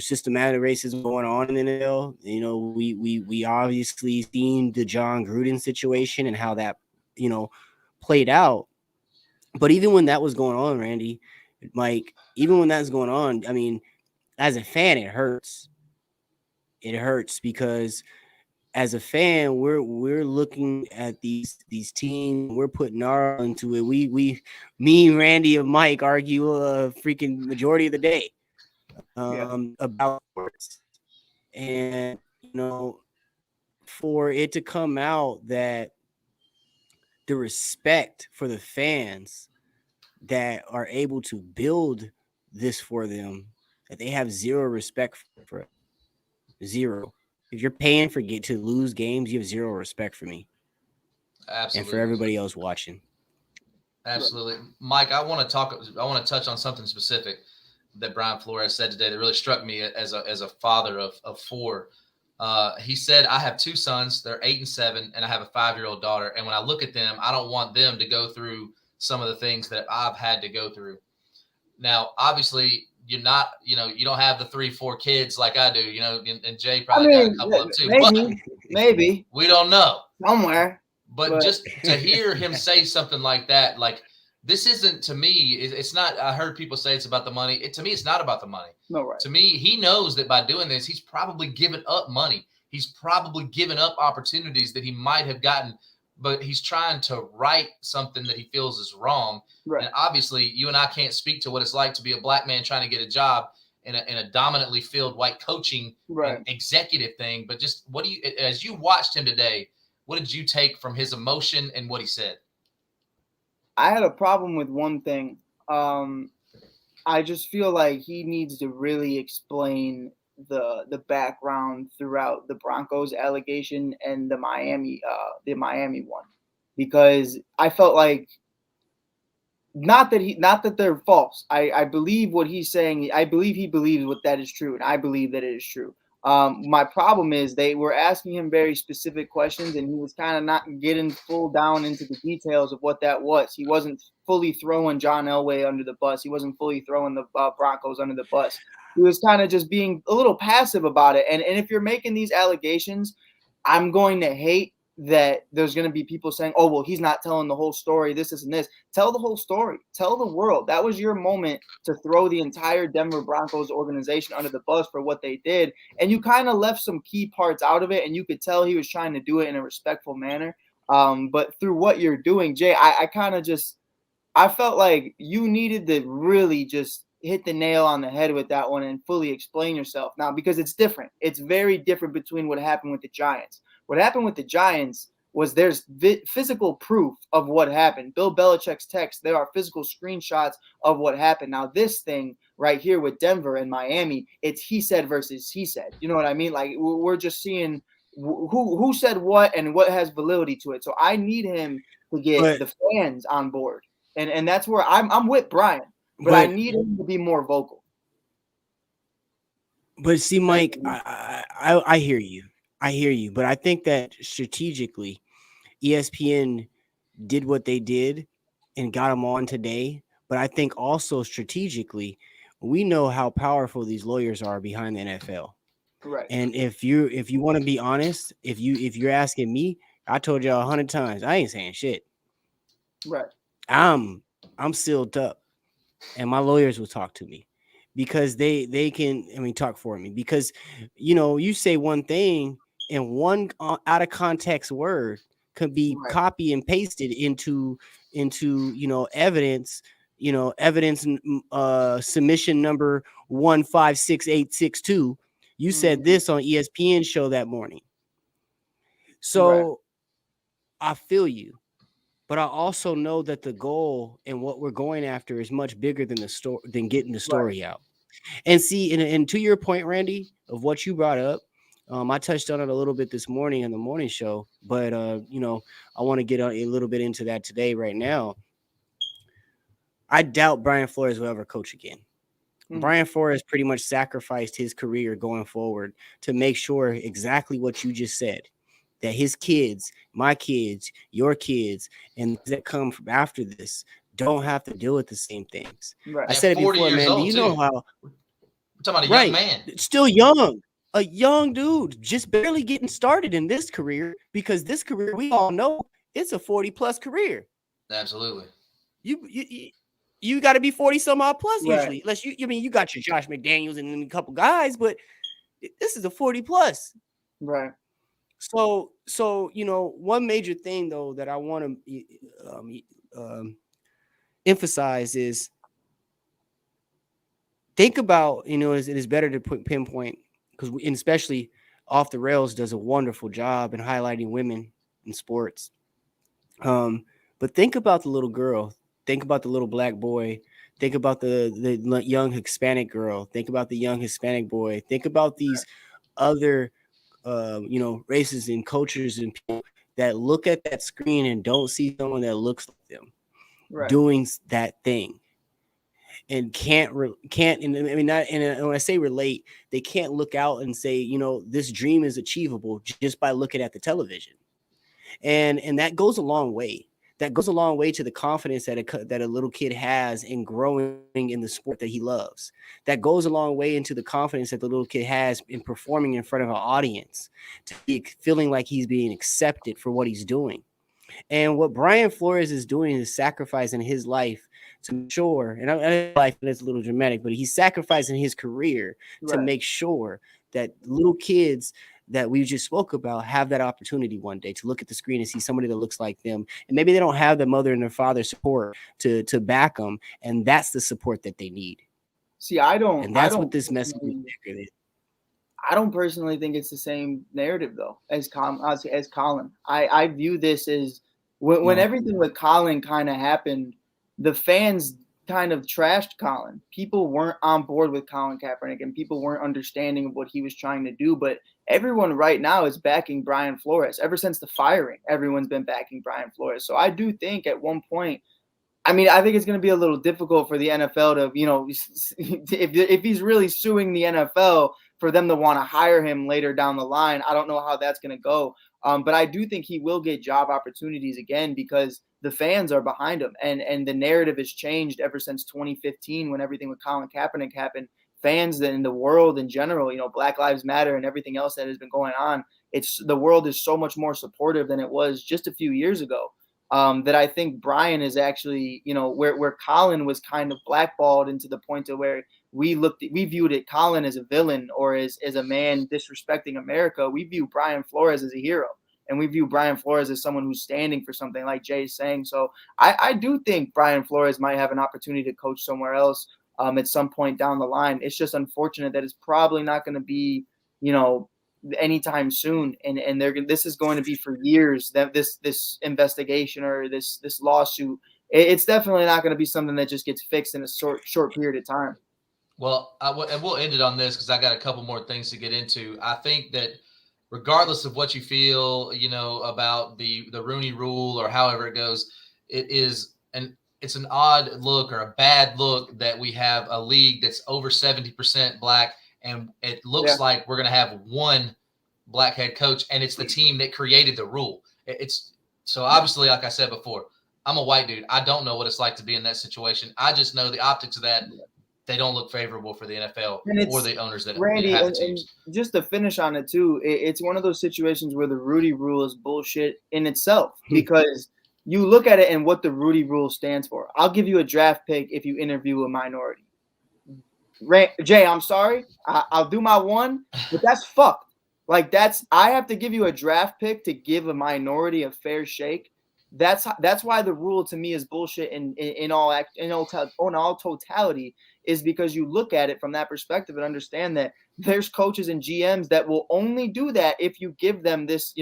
systematic racism going on in the NFL. We obviously seen the John Gruden situation and how that, played out. But even when that was going on, Randy, Mike, even when that's going on, I mean, as a fan, it hurts. It hurts because as a fan, we're looking at these teams, we're putting our all into it. Me, Randy, and Mike argue a freaking majority of the day about sports. And for it to come out that the respect for the fans that are able to build this for them, that they have zero respect for it. Zero. If you're paying to lose games, you have zero respect for me. Absolutely. And for everybody else watching. Absolutely. Mike, I want to touch on something specific that Brian Flores said today that really struck me as a father of four. He said, I have two sons, they're 8 and 7, and I have a 5-year-old daughter. And when I look at them, I don't want them to go through some of the things that I've had to go through. Now, obviously, you don't have the 3-4 kids like I do, and Jay probably got a couple of too. Maybe. We don't know. Somewhere. But just to hear him say something like that, like, this isn't, to me, it's not, I heard people say it's about the money. To me, it's not about the money. No, right. To me, he knows that by doing this, he's probably given up money. He's probably given up opportunities that he might have gotten, but he's trying to right something that he feels is wrong. Right. And obviously, you and I can't speak to what it's like to be a black man trying to get a job in a dominantly filled white coaching executive thing. But just as you watched him today, what did you take from his emotion and what he said? I had a problem with one thing. I just feel like he needs to really explain the background throughout the Broncos allegation and the Miami one, because I felt like not that they're false. I believe what he's saying. I believe he believes what that is true, and I believe that it is true. My problem is they were asking him very specific questions, and he was kind of not getting full down into the details of what that was. He wasn't fully throwing John Elway under the bus. He wasn't fully throwing the Broncos under the bus. He was kind of just being a little passive about it. And if you're making these allegations, I'm going to hate that there's going to be people saying, oh, well, he's not telling the whole story, this, and this. Tell the whole story. Tell the world. That was your moment to throw the entire Denver Broncos organization under the bus for what they did. And you kind of left some key parts out of it, and you could tell he was trying to do it in a respectful manner. But through what you're doing, Jay, I felt like you needed to really just hit the nail on the head with that one and fully explain yourself now, because it's different. It's very different between what happened with the Giants. What happened with the Giants was there's physical proof of what happened. Bill Belichick's text, there are physical screenshots of what happened. Now, this thing right here with Denver and Miami, it's he said versus he said. You know what I mean? Like, we're just seeing who said what and what has validity to it. So I need him to get the fans on board. And that's where I'm with Brian, but I need him to be more vocal. But see, Mike, I hear you. I hear you, but I think that strategically, ESPN did what they did and got them on today. But I think also strategically, we know how powerful these lawyers are behind the NFL. Right. And if you want to be honest, if you're asking me, I told y'all 100 times, I ain't saying shit. Right. I'm sealed up, and my lawyers will talk to me because they can. Talk for me, because you say one thing and one out of context word could be copy and pasted into evidence. Evidence submission number 156862. You said this on ESPN show that morning. So I feel you. But I also know that the goal and what we're going after is much bigger than the story, than getting the story out. And see, and to your point, Randy, of what you brought up, I touched on it a little bit this morning in the morning show, but I want to get a little bit into that today, right now. I doubt Brian Flores will ever coach again. Brian Flores pretty much sacrificed his career going forward to make sure exactly what you just said, that his kids, my kids, your kids, and that come from after this don't have to deal with the same things. Right. I said it before, man. Do you know how? We're talking about a young man. Still young. A young dude just barely getting started in this career, because this career, we all know, it's a 40-plus career. Absolutely. You got to be 40 some odd plus usually, unless you got your Josh McDaniels and a couple guys, but this is a 40 plus. Right. So one major thing though that I want to emphasize is, think about, it is better to pinpoint, because especially Off the Rails does a wonderful job in highlighting women in sports. But think about the little girl. Think about the little black boy. Think about the young Hispanic girl. Think about the young Hispanic boy. Think about these other races and cultures and people that look at that screen and don't see someone that looks like them doing that thing, and when I say relate, they can't look out and say, this dream is achievable just by looking at the television. And that goes a long way. That goes a long way to the confidence that a little kid has in growing in the sport that he loves. That goes a long way into the confidence that the little kid has in performing in front of an audience, to be feeling like he's being accepted for what he's doing. And what Brian Flores is doing is sacrificing his life to make sure, and life is a little dramatic, but he's sacrificing his career to make sure that little kids that we just spoke about have that opportunity one day to look at the screen and see somebody that looks like them. And maybe they don't have their mother and their father support to back them. And that's the support that they need. See, what this message is. I don't personally think it's the same narrative though as Colin. I view this as when everything with Colin kind of happened, the fans kind of trashed Colin. People weren't on board with Colin Kaepernick, and people weren't understanding of what he was trying to do. But everyone right now is backing Brian Flores. Ever since the firing, everyone's been backing Brian Flores. So I do think at one point, I think it's going to be a little difficult for the NFL to, if he's really suing the NFL, for them to want to hire him later down the line. I don't know how that's going to go. But I do think he will get job opportunities again, because the fans are behind him, and the narrative has changed ever since 2015 when everything with Colin Kaepernick happened. Fans in the world in general, Black Lives Matter and everything else that has been going on, the world is so much more supportive than it was just a few years ago. That I think Brian is actually, where Colin was kind of blackballed into the point of where we viewed it Colin as a villain or as a man disrespecting America. We view Brian Flores as a hero, and we view Brian Flores as someone who's standing for something, like Jay's saying. So I do think Brian Flores might have an opportunity to coach somewhere else at some point down the line. It's just unfortunate that it's probably not going to be, anytime soon, and this is going to be for years, that this investigation or this lawsuit. It's definitely not going to be something that just gets fixed in a short period of time. Well, and we'll end it on this because I got a couple more things to get into. I think that regardless of what you feel, about the Rooney Rule or however it goes, it's an odd look or a bad look that we have a league that's over 70% black. And it looks like we're going to have one black head coach, and it's the team that created the rule. It's so obviously, like I said before, I'm a white dude. I don't know what it's like to be in that situation. I just know the optics of that. They don't look favorable for the NFL or the owners that Randy, have the teams. And just to finish on it too, it's one of those situations where the Rudy Rule is bullshit in itself, because you look at it and what the Rudy Rule stands for. I'll give you a draft pick if you interview a minority. Jay, I'm sorry. I'll do my one, but that's fucked. Like I have to give you a draft pick to give a minority a fair shake. That's why the rule to me is bullshit in all totality, is because you look at it from that perspective and understand that there's coaches and GMs that will only do that if you give them this,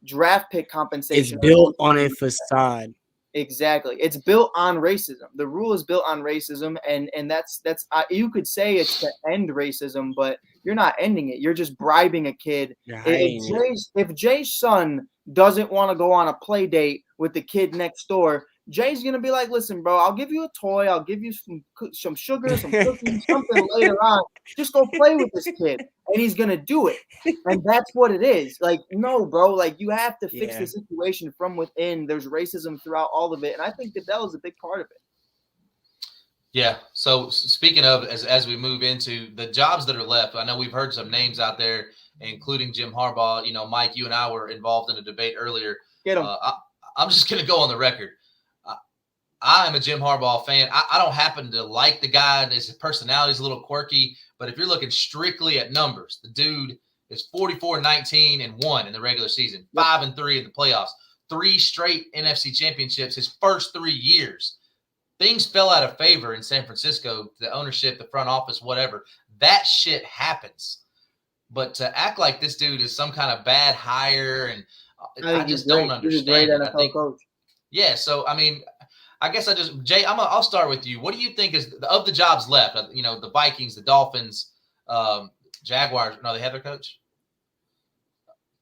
draft pick compensation. It's built on a facade. Exactly. It's built on racism. The rule is built on racism, and that's you could say it's to end racism, but you're not ending it. You're just bribing a kid. If Jay's son doesn't want to go on a play date with the kid next door, Jay's gonna be like, "Listen, bro, I'll give you a toy. I'll give you some sugar, some cookies, something later on. Just go play with this kid," and he's gonna do it. And that's what it is. Like, no, bro. Like, you have to fix the situation from within. There's racism throughout all of it, and I think that was a big part of it. Yeah. So speaking of, as we move into the jobs that are left, I know we've heard some names out there, including Jim Harbaugh. Mike, you and I were involved in a debate earlier. Get him. I'm just gonna go on the record. I am a Jim Harbaugh fan. I don't happen to like the guy, and his personality is a little quirky. But if you're looking strictly at numbers, the dude is 44-19-1 in the regular season, 5-3 in the playoffs, 3 straight NFC championships his first 3 years. Things fell out of favor in San Francisco, the ownership, the front office, whatever. That shit happens. But to act like this dude is some kind of bad hire, and I just don't understand. He's a great NFL coach. Yeah, so I mean, I guess Jay, I'll start with you. What do you think is of the jobs left? The Vikings, the Dolphins, Jaguars. No, they have their coach.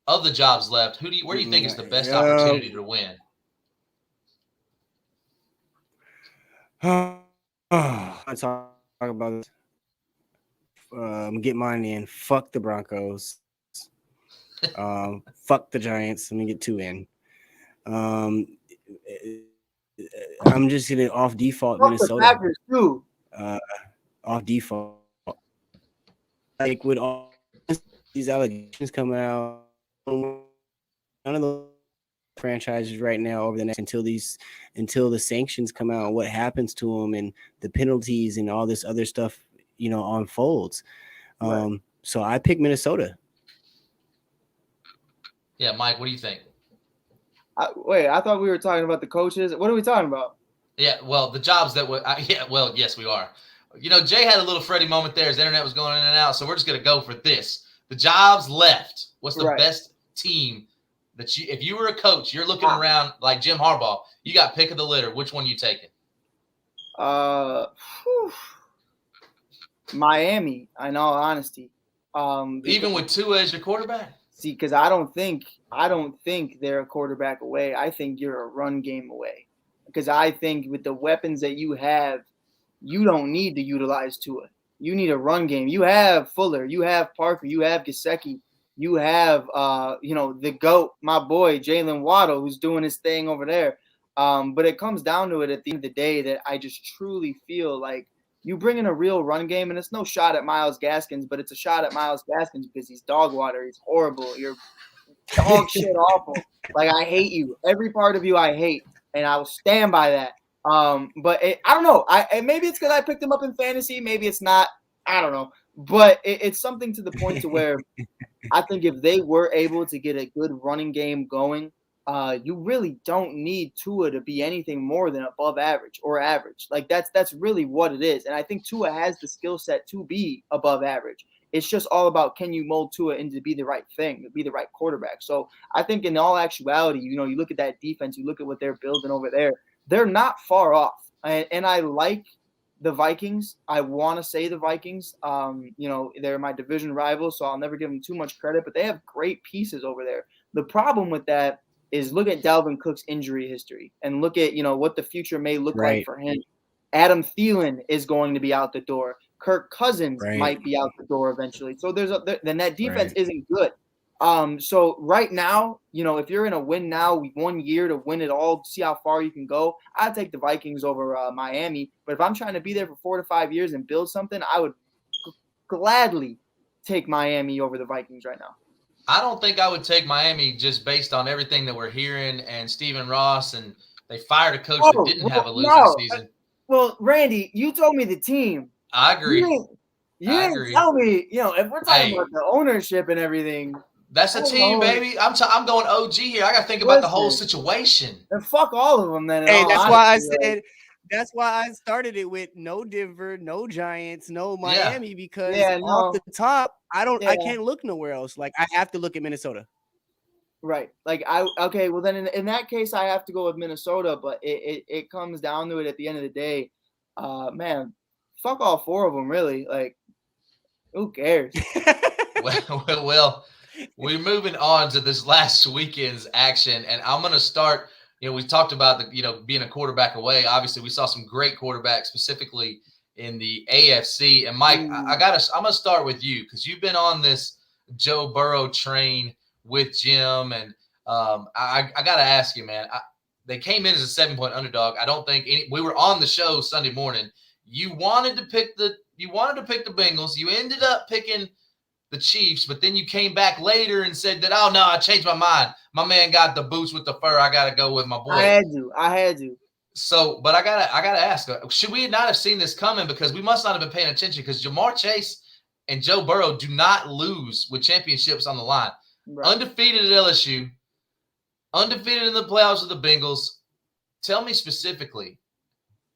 Of the jobs left, where do you think is the best opportunity to win? I talk about this. Get mine in. Fuck the Broncos. Fuck the Giants. Let me get 2 in. I'm just gonna off default Minnesota. Packers too. Off default, like with all these allegations coming out, none of the franchises right now over the next until the sanctions come out, what happens to them and the penalties and all this other stuff, unfolds. So I pick Minnesota. Yeah, Mike, what do you think? I thought we were talking about the coaches. What are we talking about? Yeah, well, the jobs that were. Yes, we are. Jay had a little Freddie moment there. His internet was going in and out, so we're just gonna go for this. The jobs left. What's the best team that if you were a coach, you're looking around like Jim Harbaugh, you got pick of the litter. Which one you taking? Miami. In all honesty, even with Tua as your quarterback. See, because I don't think they're a quarterback away. I think you're a run game away. Because I think with the weapons that you have, you don't need to utilize Tua. You need a run game. You have Fuller, you have Parker, you have Gesicki, you have the GOAT, my boy Jalen Waddle, who's doing his thing over there. But it comes down to it at the end of the day that I just truly feel like you bring in a real run game, and it's no shot at Myles Gaskins, but it's a shot at Myles Gaskins because he's dog water. He's horrible. You're dog shit awful. Like, I hate you. Every part of you I hate, and I will stand by that. But I don't know. Maybe it's because I picked him up in fantasy. Maybe it's not. I don't know. But it's something to the point to where I think if they were able to get a good running game going, you really don't need Tua to be anything more than above average or average. Like that's really what it is. And I think Tua has the skill set to be above average. It's just all about, can you mold Tua into to be the right thing, to be the right quarterback. So I think in all actuality, you look at that defense, you look at what they're building over there, they're not far off. And I like the Vikings. I want to say the Vikings. They're my division rivals, so I'll never give them too much credit, but they have great pieces over there. The problem with that is, look at Dalvin Cook's injury history and look at, what the future may look like for him. Adam Thielen is going to be out the door. Kirk Cousins might be out the door eventually. So then that defense isn't good. So right now, if you're in a win now, 1 year to win it all, see how far you can go, I'd take the Vikings over Miami. But if I'm trying to be there for 4 to 5 years and build something, I would gladly take Miami over the Vikings right now. I don't think I would take Miami just based on everything that we're hearing and Stephen Ross, and they fired a coach that didn't have a losing season. Well, Randy, you told me the team. I agree. You didn't tell me, if we're talking about the ownership and everything. That's a team, baby. I'm going OG here. I got to think about the whole situation. And fuck all of them then. Hey, that's why I said – that's why I started it with no Denver, no Giants, no Miami, because off the top, I can't look nowhere else. Like, I have to look at Minnesota. Right. Like, well, then in that case, I have to go with Minnesota, but it comes down to it at the end of the day. Man, fuck all 4 of them, really. Like, who cares? Well, we're moving on to this last weekend's action, and I'm going to start – we talked about being a quarterback away. Obviously, we saw some great quarterbacks, specifically in the AFC. And Mike, I'm gonna start with you because you've been on this Joe Burrow train with Jim, and I gotta ask you, man. They came in as a 7-point underdog. I don't think we were on the show Sunday morning. You wanted to pick the Bengals. You ended up picking the Chiefs, but then you came back later and said that, oh no, I changed my mind. My man got the boots with the fur. I gotta go with my boy. I had to. So, but I gotta ask, should we not have seen this coming? Because we must not have been paying attention, because Jamar Chase and Joe Burrow do not lose with championships on the line. Right. Undefeated at LSU, undefeated in the playoffs with the Bengals. Tell me specifically.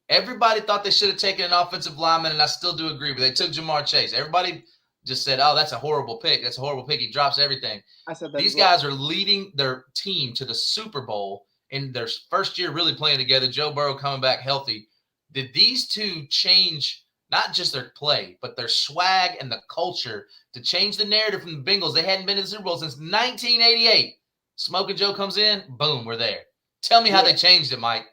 Everybody thought they should have taken an offensive lineman, and I still do agree, but they took Jamar Chase. Everybody just said, oh, that's a horrible pick. That's a horrible pick. He drops everything. I said that. These guys are leading their team to the Super Bowl in their first year really playing together. Joe Burrow coming back healthy. Did these two change not just their play, but their swag and the culture to change the narrative from the Bengals? They hadn't been to the Super Bowl since 1988. Smoking Joe comes in, boom, we're there. Tell me how they changed it, Mike.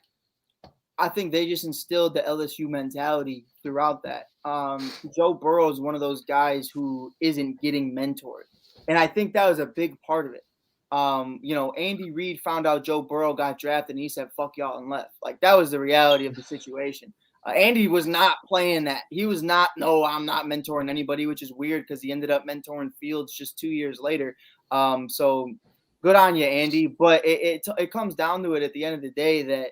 I think they just instilled the LSU mentality throughout that. Joe Burrow is one of those guys who isn't getting mentored. And I think that was a big part of it. Andy Reid found out Joe Burrow got drafted and he said, fuck y'all, and left. Like, that was the reality of the situation. Andy was not playing that. He was not, no, I'm not mentoring anybody, which is weird because he ended up mentoring Fields just 2 years later. So good on you, Andy. But it comes down to it at the end of the day that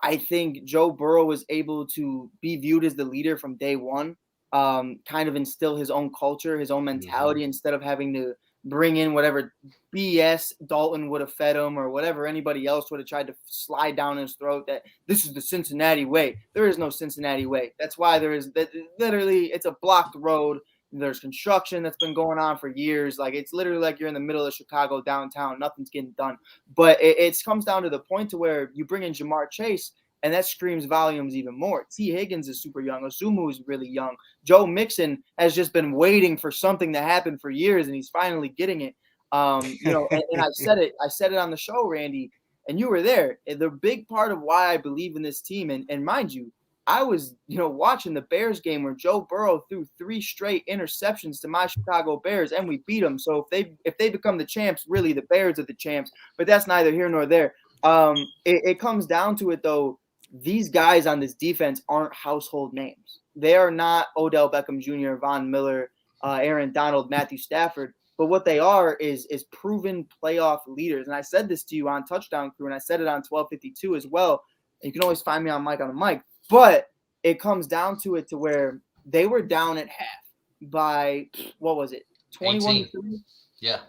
I think Joe Burrow was able to be viewed as the leader from day one, kind of instill his own culture, his own mentality, instead of having to bring in whatever BS Dalton would have fed him or whatever anybody else would have tried to slide down his throat, that this is the Cincinnati way. There is no Cincinnati way. That's why there is literally, it's a blocked road. There's construction that's been going on for years. Like, it's literally like you're in the middle of Chicago downtown. Nothing's getting done. But it comes down to the point to where you bring in Jamar Chase, and that screams volumes even more. T. Higgins is super young. Osumu is really young. Joe Mixon has just been waiting for something to happen for years, and he's finally getting it. And I said it on the show, Randy, and you were there. The big part of why I believe in this team, and mind you, I was, watching the Bears game where Joe Burrow threw 3 straight interceptions to my Chicago Bears, and we beat them. So if they become the champs, really the Bears are the champs. But that's neither here nor there. It comes down to it, though. These guys on this defense aren't household names. They are not Odell Beckham Jr., Von Miller, Aaron Donald, Matthew Stafford. but what they are is proven playoff leaders. And I said this to you on Touchdown Crew, and I said it on 1252 as well. And you can always find me on Mike on the Mic, but it comes down to it to where they were down at half by, what was it, 21-3? Yeah,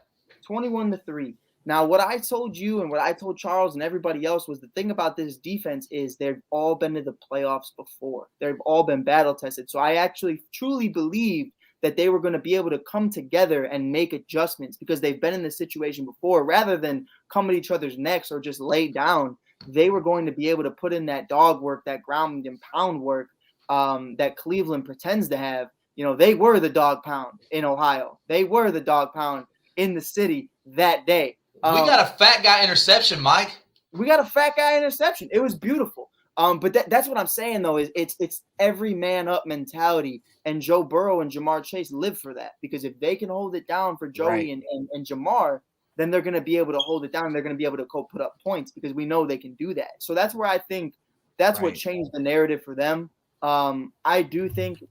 21-3. Now, what I told you and what I told Charles and everybody else was the thing about this defense is they've all been to the playoffs before. They've all been battle tested. So I actually truly believe that they were going to be able to come together and make adjustments because they've been in this situation before. Rather than come at each other's necks or just lay down, they were going to be able to put in that dog work, that ground and pound work that Cleveland pretends to have. You know, they were the dog pound in Ohio. They were the dog pound in the city that day. We got a fat guy interception, Mike. We got a fat guy interception. It was beautiful. But that's what I'm saying, though, is it's every man up mentality. And Joe Burrow and Jamar Chase live for that. Because if they can hold it down for Joey and Jamar, then they're going to be able to hold it down. And they're going to be able to go put up points because we know they can do that. So that's where I think that's what changed the narrative for them. I do think,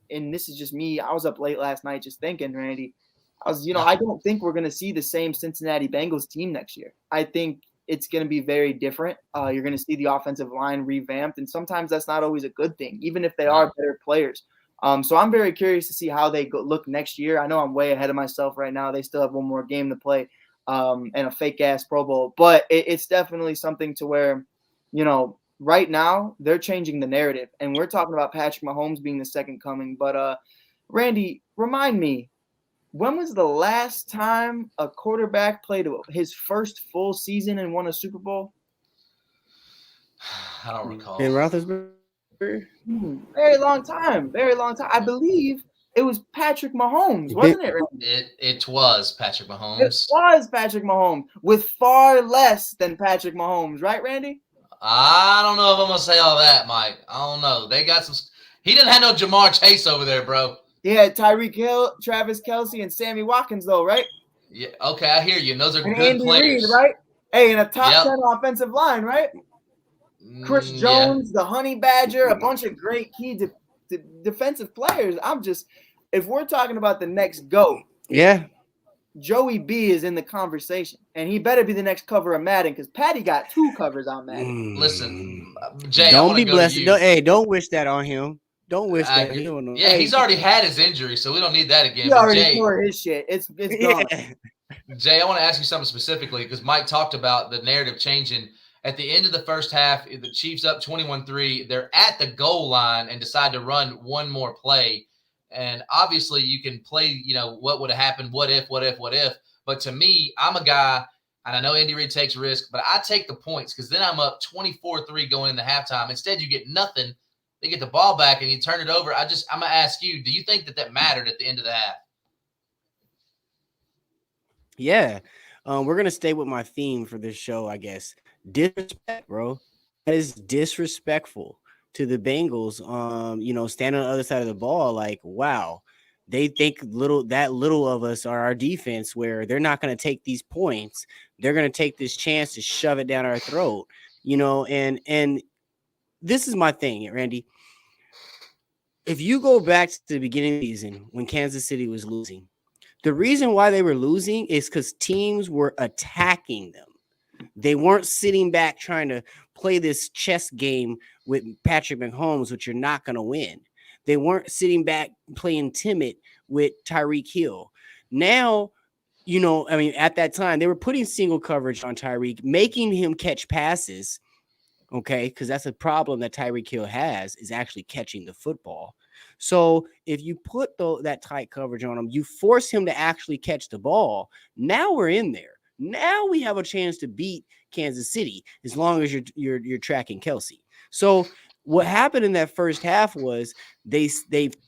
and this is just me, I was up late last night just thinking, Randy, I don't think we're going to see the same Cincinnati Bengals team next year. I think it's going to be very different. You're going to see the offensive line revamped, and sometimes that's not always a good thing, even if they are better players. So I'm very curious to see how they look next year. I know I'm way ahead of myself right now. They still have one more game to play and a fake-ass Pro Bowl. But it's definitely something to where, right now they're changing the narrative. And we're talking about Patrick Mahomes being the second coming. But, Randy, remind me, when was the last time a quarterback played his first full season and won a Super Bowl? I don't recall. Ben Roethlisberger? Very long time. Very long time. I believe it was Patrick Mahomes, wasn't it, Randy? It was Patrick Mahomes. It was Patrick Mahomes with far less than Patrick Mahomes, right, Randy? I don't know if I'm going to say all that, Mike. I don't know. They got some – he didn't have no Jamar Chase over there, bro. Yeah, Tyreek Hill, Travis Kelce, and Sammy Watkins, though, right? Yeah, okay, I hear you. And those are and good Andy players. Reid, right? Hey, and a top 10 offensive line, right? Chris Jones, the Honey Badger, a bunch of great key defensive players. If we're talking about the next GOAT, Joey B is in the conversation, and he better be the next cover of Madden because Patty got 2 covers on Madden. Listen, Jay, don't be blessed. Don't wish that on him. Don't wish that. Yeah, he's already had his injury, so we don't need that again. He already tore his shit. It's gone. Jay, I want to ask you something specifically because Mike talked about the narrative changing. At the end of the first half, the Chiefs up 21-3. They're at the goal line and decide to run one more play. And obviously, you can play, what would have happened, what if. But to me, I'm a guy, and I know Andy Reid takes risk, but I take the points because then I'm up 24-3 going into halftime. Instead, you get nothing. They get the ball back and you turn it over. I'm going to ask you, do you think that mattered at the end of the half? Yeah. We're going to stay with my theme for this show, I guess. Disrespect, bro. That is disrespectful to the Bengals. Standing on the other side of the ball, like, wow. They think little of us are our defense where they're not going to take these points. They're going to take this chance to shove it down our throat, and this is my thing, Randy. If you go back to the beginning of the season when Kansas City was losing, the reason why they were losing is because teams were attacking them. They weren't sitting back trying to play this chess game with Patrick Mahomes, which you're not going to win. They weren't sitting back playing timid with Tyreek Hill. Now, at that time, they were putting single coverage on Tyreek, making him catch passes. Okay, because that's a problem that Tyreek Hill has is actually catching the football. So if you put that tight coverage on him, you force him to actually catch the ball. Now we're in there. Now we have a chance to beat Kansas City as long as you're tracking Kelce. So what happened in that first half was they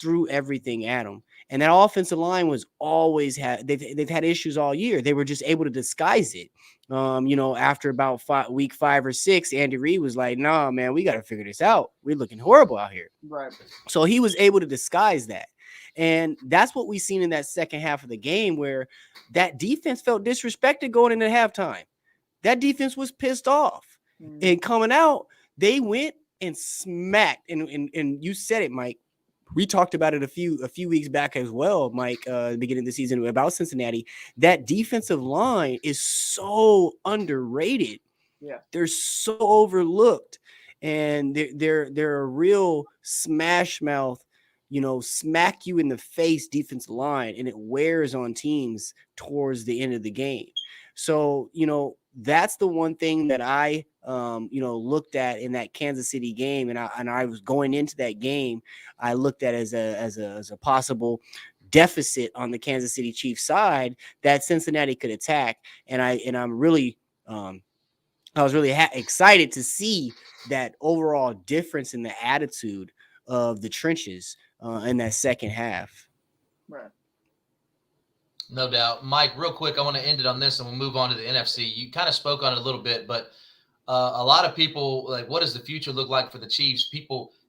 threw everything at him. And that offensive line was always they've had issues all year. They were just able to disguise it. After about week 5 or 6, Andy Reid was like, "Nah, man, we got to figure this out. We're looking horrible out here." Right. So he was able to disguise that. And that's what we seen in that second half of the game where that defense felt disrespected going into halftime. That defense was pissed off. And coming out, they went and smacked. And you said it, Mike. we talked about it a few weeks back as well, Mike, the beginning of the season about Cincinnati. That defensive line is so underrated. Yeah. They're so overlooked, and they're a real smash mouth, smack you in the face defensive line, and it wears on teams towards the end of the game. So, that's the one thing that I, looked at in that Kansas City game. And I was going into that game, I looked at as a possible deficit on the Kansas City Chiefs side that Cincinnati could attack. And I'm really, I was really excited to see that overall difference in the attitude of the trenches in that second half. Right. No doubt. Mike, real quick, I want to end it on this and we'll move on to the NFC. You kind of spoke on it a little bit, but a lot of people, like, what does the future look like for the Chiefs?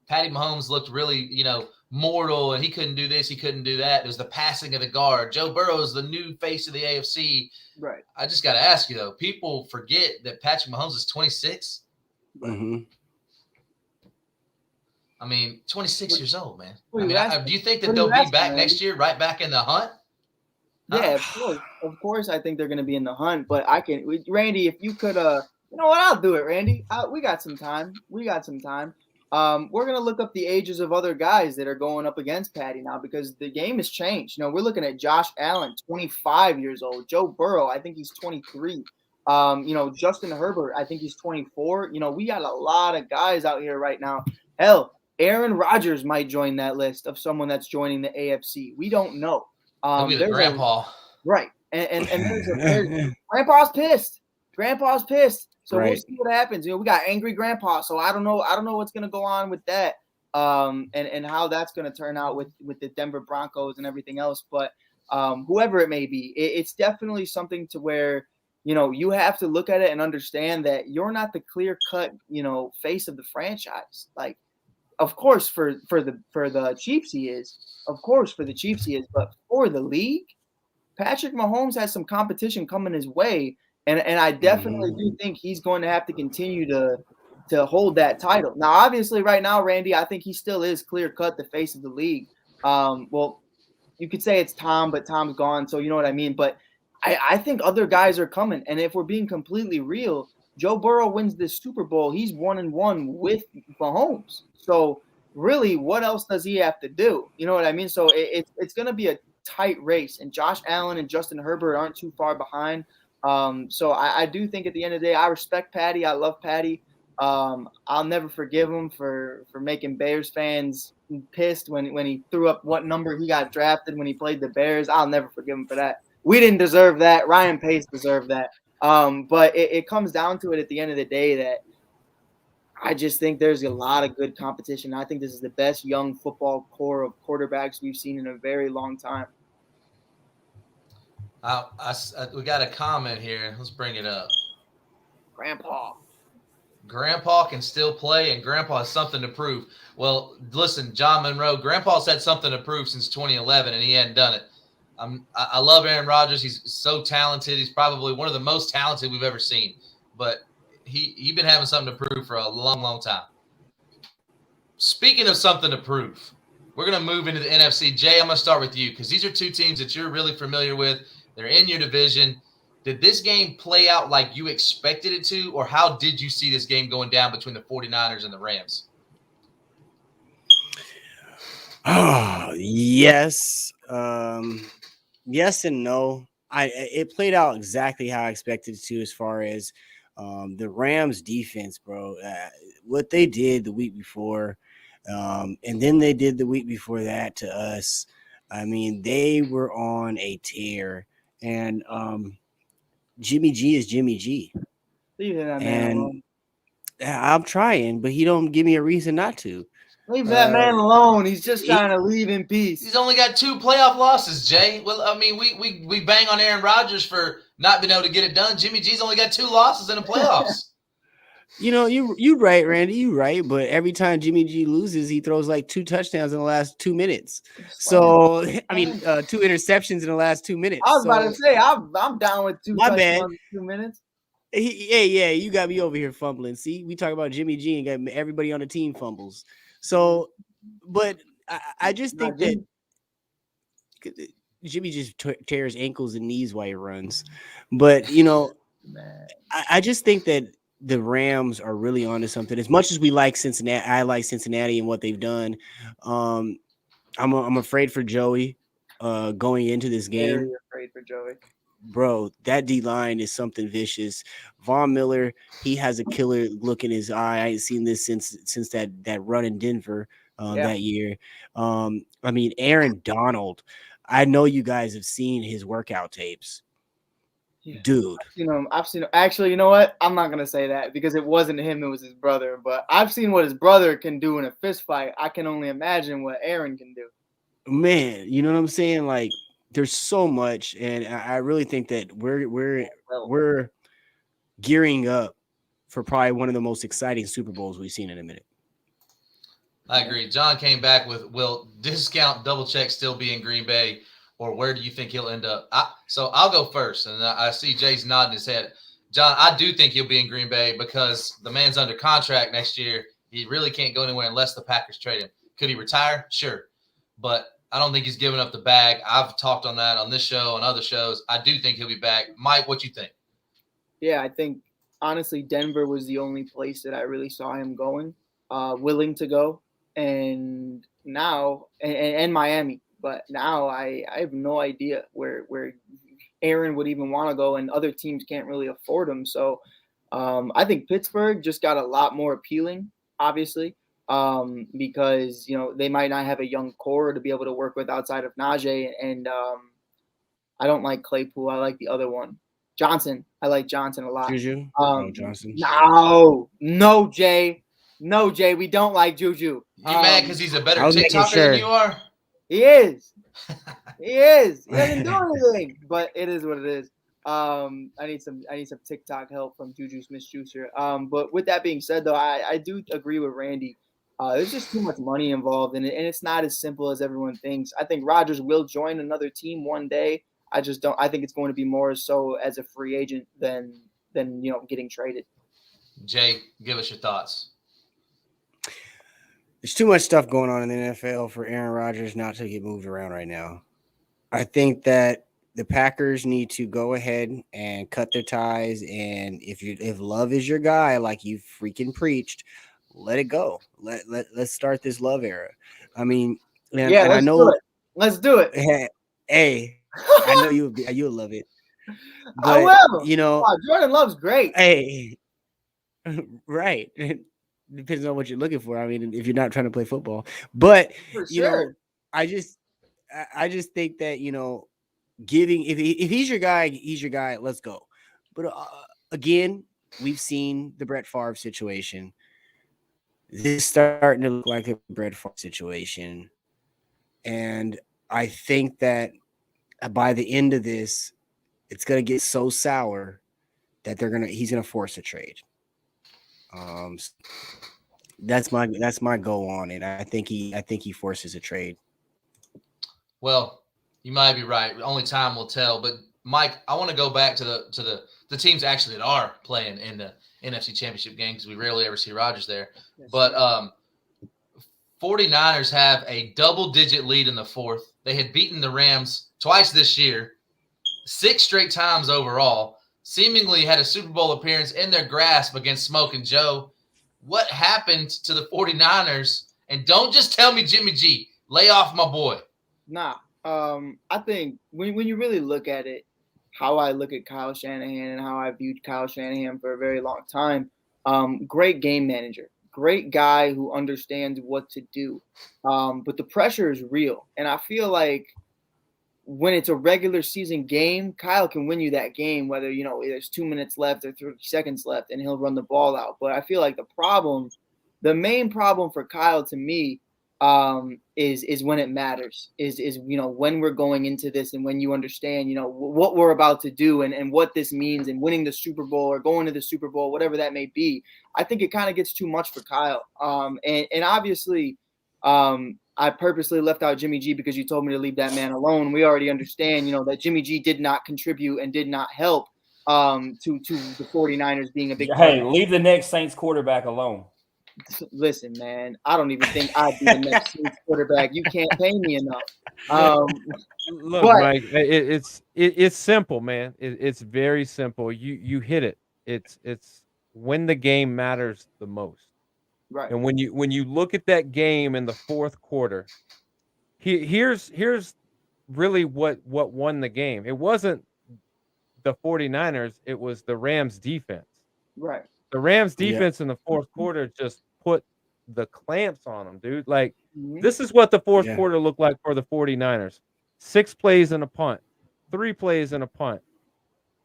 Patty Mahomes looked really, mortal, and he couldn't do this, he couldn't do that. There's the passing of the guard. Joe Burrow is the new face of the AFC. Right. I just got to ask you, though, people forget that Patrick Mahomes is 26. Mm-hmm. I mean, 26 years old, man. Do you think that what they'll are you be back asking, next year, right back in the hunt? Yeah, of course. I think they're going to be in the hunt, but Randy, if you could, you know what? I'll do it, Randy. We got some time. We're going to look up the ages of other guys that are going up against Patty now because the game has changed. We're looking at Josh Allen, 25 years old. Joe Burrow, I think he's 23. Justin Herbert, I think he's 24. We got a lot of guys out here right now. Hell, Aaron Rodgers might join that list of someone that's joining the AFC. We don't know. He'll be the grandpa. Right. And there's Grandpa's pissed. Grandpa's pissed. So right. We'll see what happens. We got angry grandpa. So I don't know what's going to go on with that. And how that's going to turn out with the Denver Broncos and everything else. But whoever it may be, it's definitely something to where, you have to look at it and understand that you're not the clear cut, face of the franchise. Like, of course, for the Chiefs he is. Of course, for the Chiefs he is. But for the league, Patrick Mahomes has some competition coming his way. And I definitely do think he's going to have to continue to hold that title. Now, obviously, right now, Randy, I think he still is clear-cut the face of the league. Well, you could say it's Tom, but Tom's gone, so you know what I mean. But I think other guys are coming. And if we're being completely real, Joe Burrow wins this Super Bowl. He's 1-1 with Mahomes. So, really, what else does he have to do? You know what I mean? So, it's going to be a tight race. And Josh Allen and Justin Herbert aren't too far behind. So I do think at the end of the day, I respect Patty. I love Patty. I'll never forgive him for making Bears fans pissed when he threw up what number he got drafted when he played the Bears. I'll never forgive him for that. We didn't deserve that. Ryan Pace deserved that. But it comes down to it at the end of the day that I just think there's a lot of good competition. I think this is the best young football core of quarterbacks we've seen in a very long time. We got a comment here. Let's bring it up. Grandpa can still play, and Grandpa has something to prove. Well, listen, John Monroe, Grandpa's had something to prove since 2011, and he hadn't done it. I love Aaron Rodgers. He's so talented. He's probably one of the most talented we've ever seen. But he's been having something to prove for a long, long time. Speaking of something to prove, we're going to move into the NFC. Jay, I'm going to start with you because these are two teams that you're really familiar with. They're in your division. Did this game play out like you expected it to, or how did you see this game going down between the 49ers and the Rams? Oh, yes. Yes and no. It played out exactly how I expected it to as far as the Rams defense, bro. What they did the week before, and then they did the week before that to us. I mean, they were on a tear. And Jimmy G is Jimmy G. Leave that man alone. I'm trying, but he don't give me a reason not to. Leave that man alone. He's just trying to leave in peace. He's only got 2 playoff losses, Jay. Well, I mean, we bang on Aaron Rodgers for not being able to get it done. Jimmy G's only got 2 losses in the playoffs. You right, Randy. You right. But every time Jimmy G loses, he throws like 2 touchdowns in the last 2 minutes. So, I mean, 2 interceptions in the last 2 minutes. I was about to say, I'm down with 2 touchdowns in 2 minutes. Yeah, you got me over here fumbling. See, we talk about Jimmy G and got everybody on the team fumbles. So, but I just think that Jimmy just tears ankles and knees while he runs. But, I just think that the Rams are really onto something. As much as we like Cincinnati, I like Cincinnati and what they've done. I'm afraid for Joey going into this game. Very afraid for Joey. Bro, that D line is something vicious. Von Miller, he has a killer look in his eye. I ain't seen this since that run in Denver that year. I mean, Aaron Donald. I know you guys have seen his workout tapes. Yeah. Dude. I've seen him. Actually, you know what? I'm not gonna say that because it wasn't him, it was his brother. But I've seen what his brother can do in a fist fight. I can only imagine what Aaron can do. Man, you know what I'm saying? Like, there's so much, and I really think that we're gearing up for probably one of the most exciting Super Bowls we've seen in a minute. I agree. John came back with, will discount double check still be in Green Bay, or where do you think he'll end up? So I'll go first, and I see Jay's nodding his head. John, I do think he'll be in Green Bay because the man's under contract next year. He really can't go anywhere unless the Packers trade him. Could he retire? Sure. But I don't think he's giving up the bag. I've talked on that on this show and other shows. I do think he'll be back. Mike, what you think? Yeah, I think, honestly, Denver was the only place that I really saw him going, willing to go. And now, and Miami. But now I have no idea where Aaron would even want to go, and other teams can't really afford him. So I think Pittsburgh just got a lot more appealing, obviously, because they might not have a young core to be able to work with outside of Najee, and I don't like Claypool. I like the other one, Johnson. I like Johnson a lot. Juju? Johnson. No, Jay. No, Jay. We don't like Juju. You mad because he's a better TikToker than you are? He is. He is. He doesn't do anything, but it is what it is. I need some TikTok help from Juju Smith-Schuster. But with that being said, though, I do agree with Randy. There's just too much money involved in it, and it's not as simple as everyone thinks. I think Rodgers will join another team one day. I just don't. I think it's going to be more so as a free agent than getting traded. Jay, give us your thoughts. There's too much stuff going on in the NFL for Aaron Rodgers not to get moved around right now. I think that the Packers need to go ahead and cut their ties, and if Love is your guy, like you freaking preached, let it go. Let's start this Love era. I mean, I know. Let's do it. Hey, I know you'll love it. But, I will. Jordan Love's great. Hey, right. Depends on what you're looking for. I mean, if you're not trying to play football, but I just think that giving if he's your guy, he's your guy. Let's go. But again, we've seen the Brett Favre situation. This is starting to look like a Brett Favre situation, and I think that by the end of this, it's gonna get so sour that he's gonna force a trade. That's my go on it. I think he forces a trade. Well, you might be right. Only time will tell. But Mike, I want to go back to the teams actually that are playing in the NFC Championship game because we rarely ever see Rodgers there. Yes. But 49ers have a double-digit lead in the fourth. They had beaten the Rams twice this year, 6 straight times overall. Seemingly had a Super Bowl appearance in their grasp against Smoke and Joe. What happened to the 49ers? And don't just tell me Jimmy G. Lay off my boy. Nah. I think when you really look at it, how I look at Kyle Shanahan and how I viewed Kyle Shanahan for a very long time, great game manager, great guy who understands what to do. But the pressure is real. And I feel like when it's a regular season game, Kyle can win you that game, whether, there's 2 minutes left or 30 seconds left, and he'll run the ball out. But I feel like the main problem for Kyle to me is when it matters, is when we're going into this and when you understand, what we're about to do and what this means and winning the Super Bowl or going to the Super Bowl, whatever that may be. I think it kind of gets too much for Kyle. And obviously, I purposely left out Jimmy G because you told me to leave that man alone. We already understand, that Jimmy G did not contribute and did not help to the 49ers being a big Hey, leave the next Saints quarterback alone. Listen, man, I don't even think I'd be the next Saints quarterback. You can't pay me enough. Look, But Mike, it's simple, man. It's very simple. You hit it. It's when the game matters the most. right, And when you look at that game in the fourth quarter, here's really what won the game. It wasn't the 49ers, it was the Rams defense. right. The Rams Yeah. defense in the fourth quarter just put the clamps on them, dude. Like, Mhm. this is what the fourth Yeah. quarter looked like for the 49ers. 6 plays and a punt, 3 plays and a punt,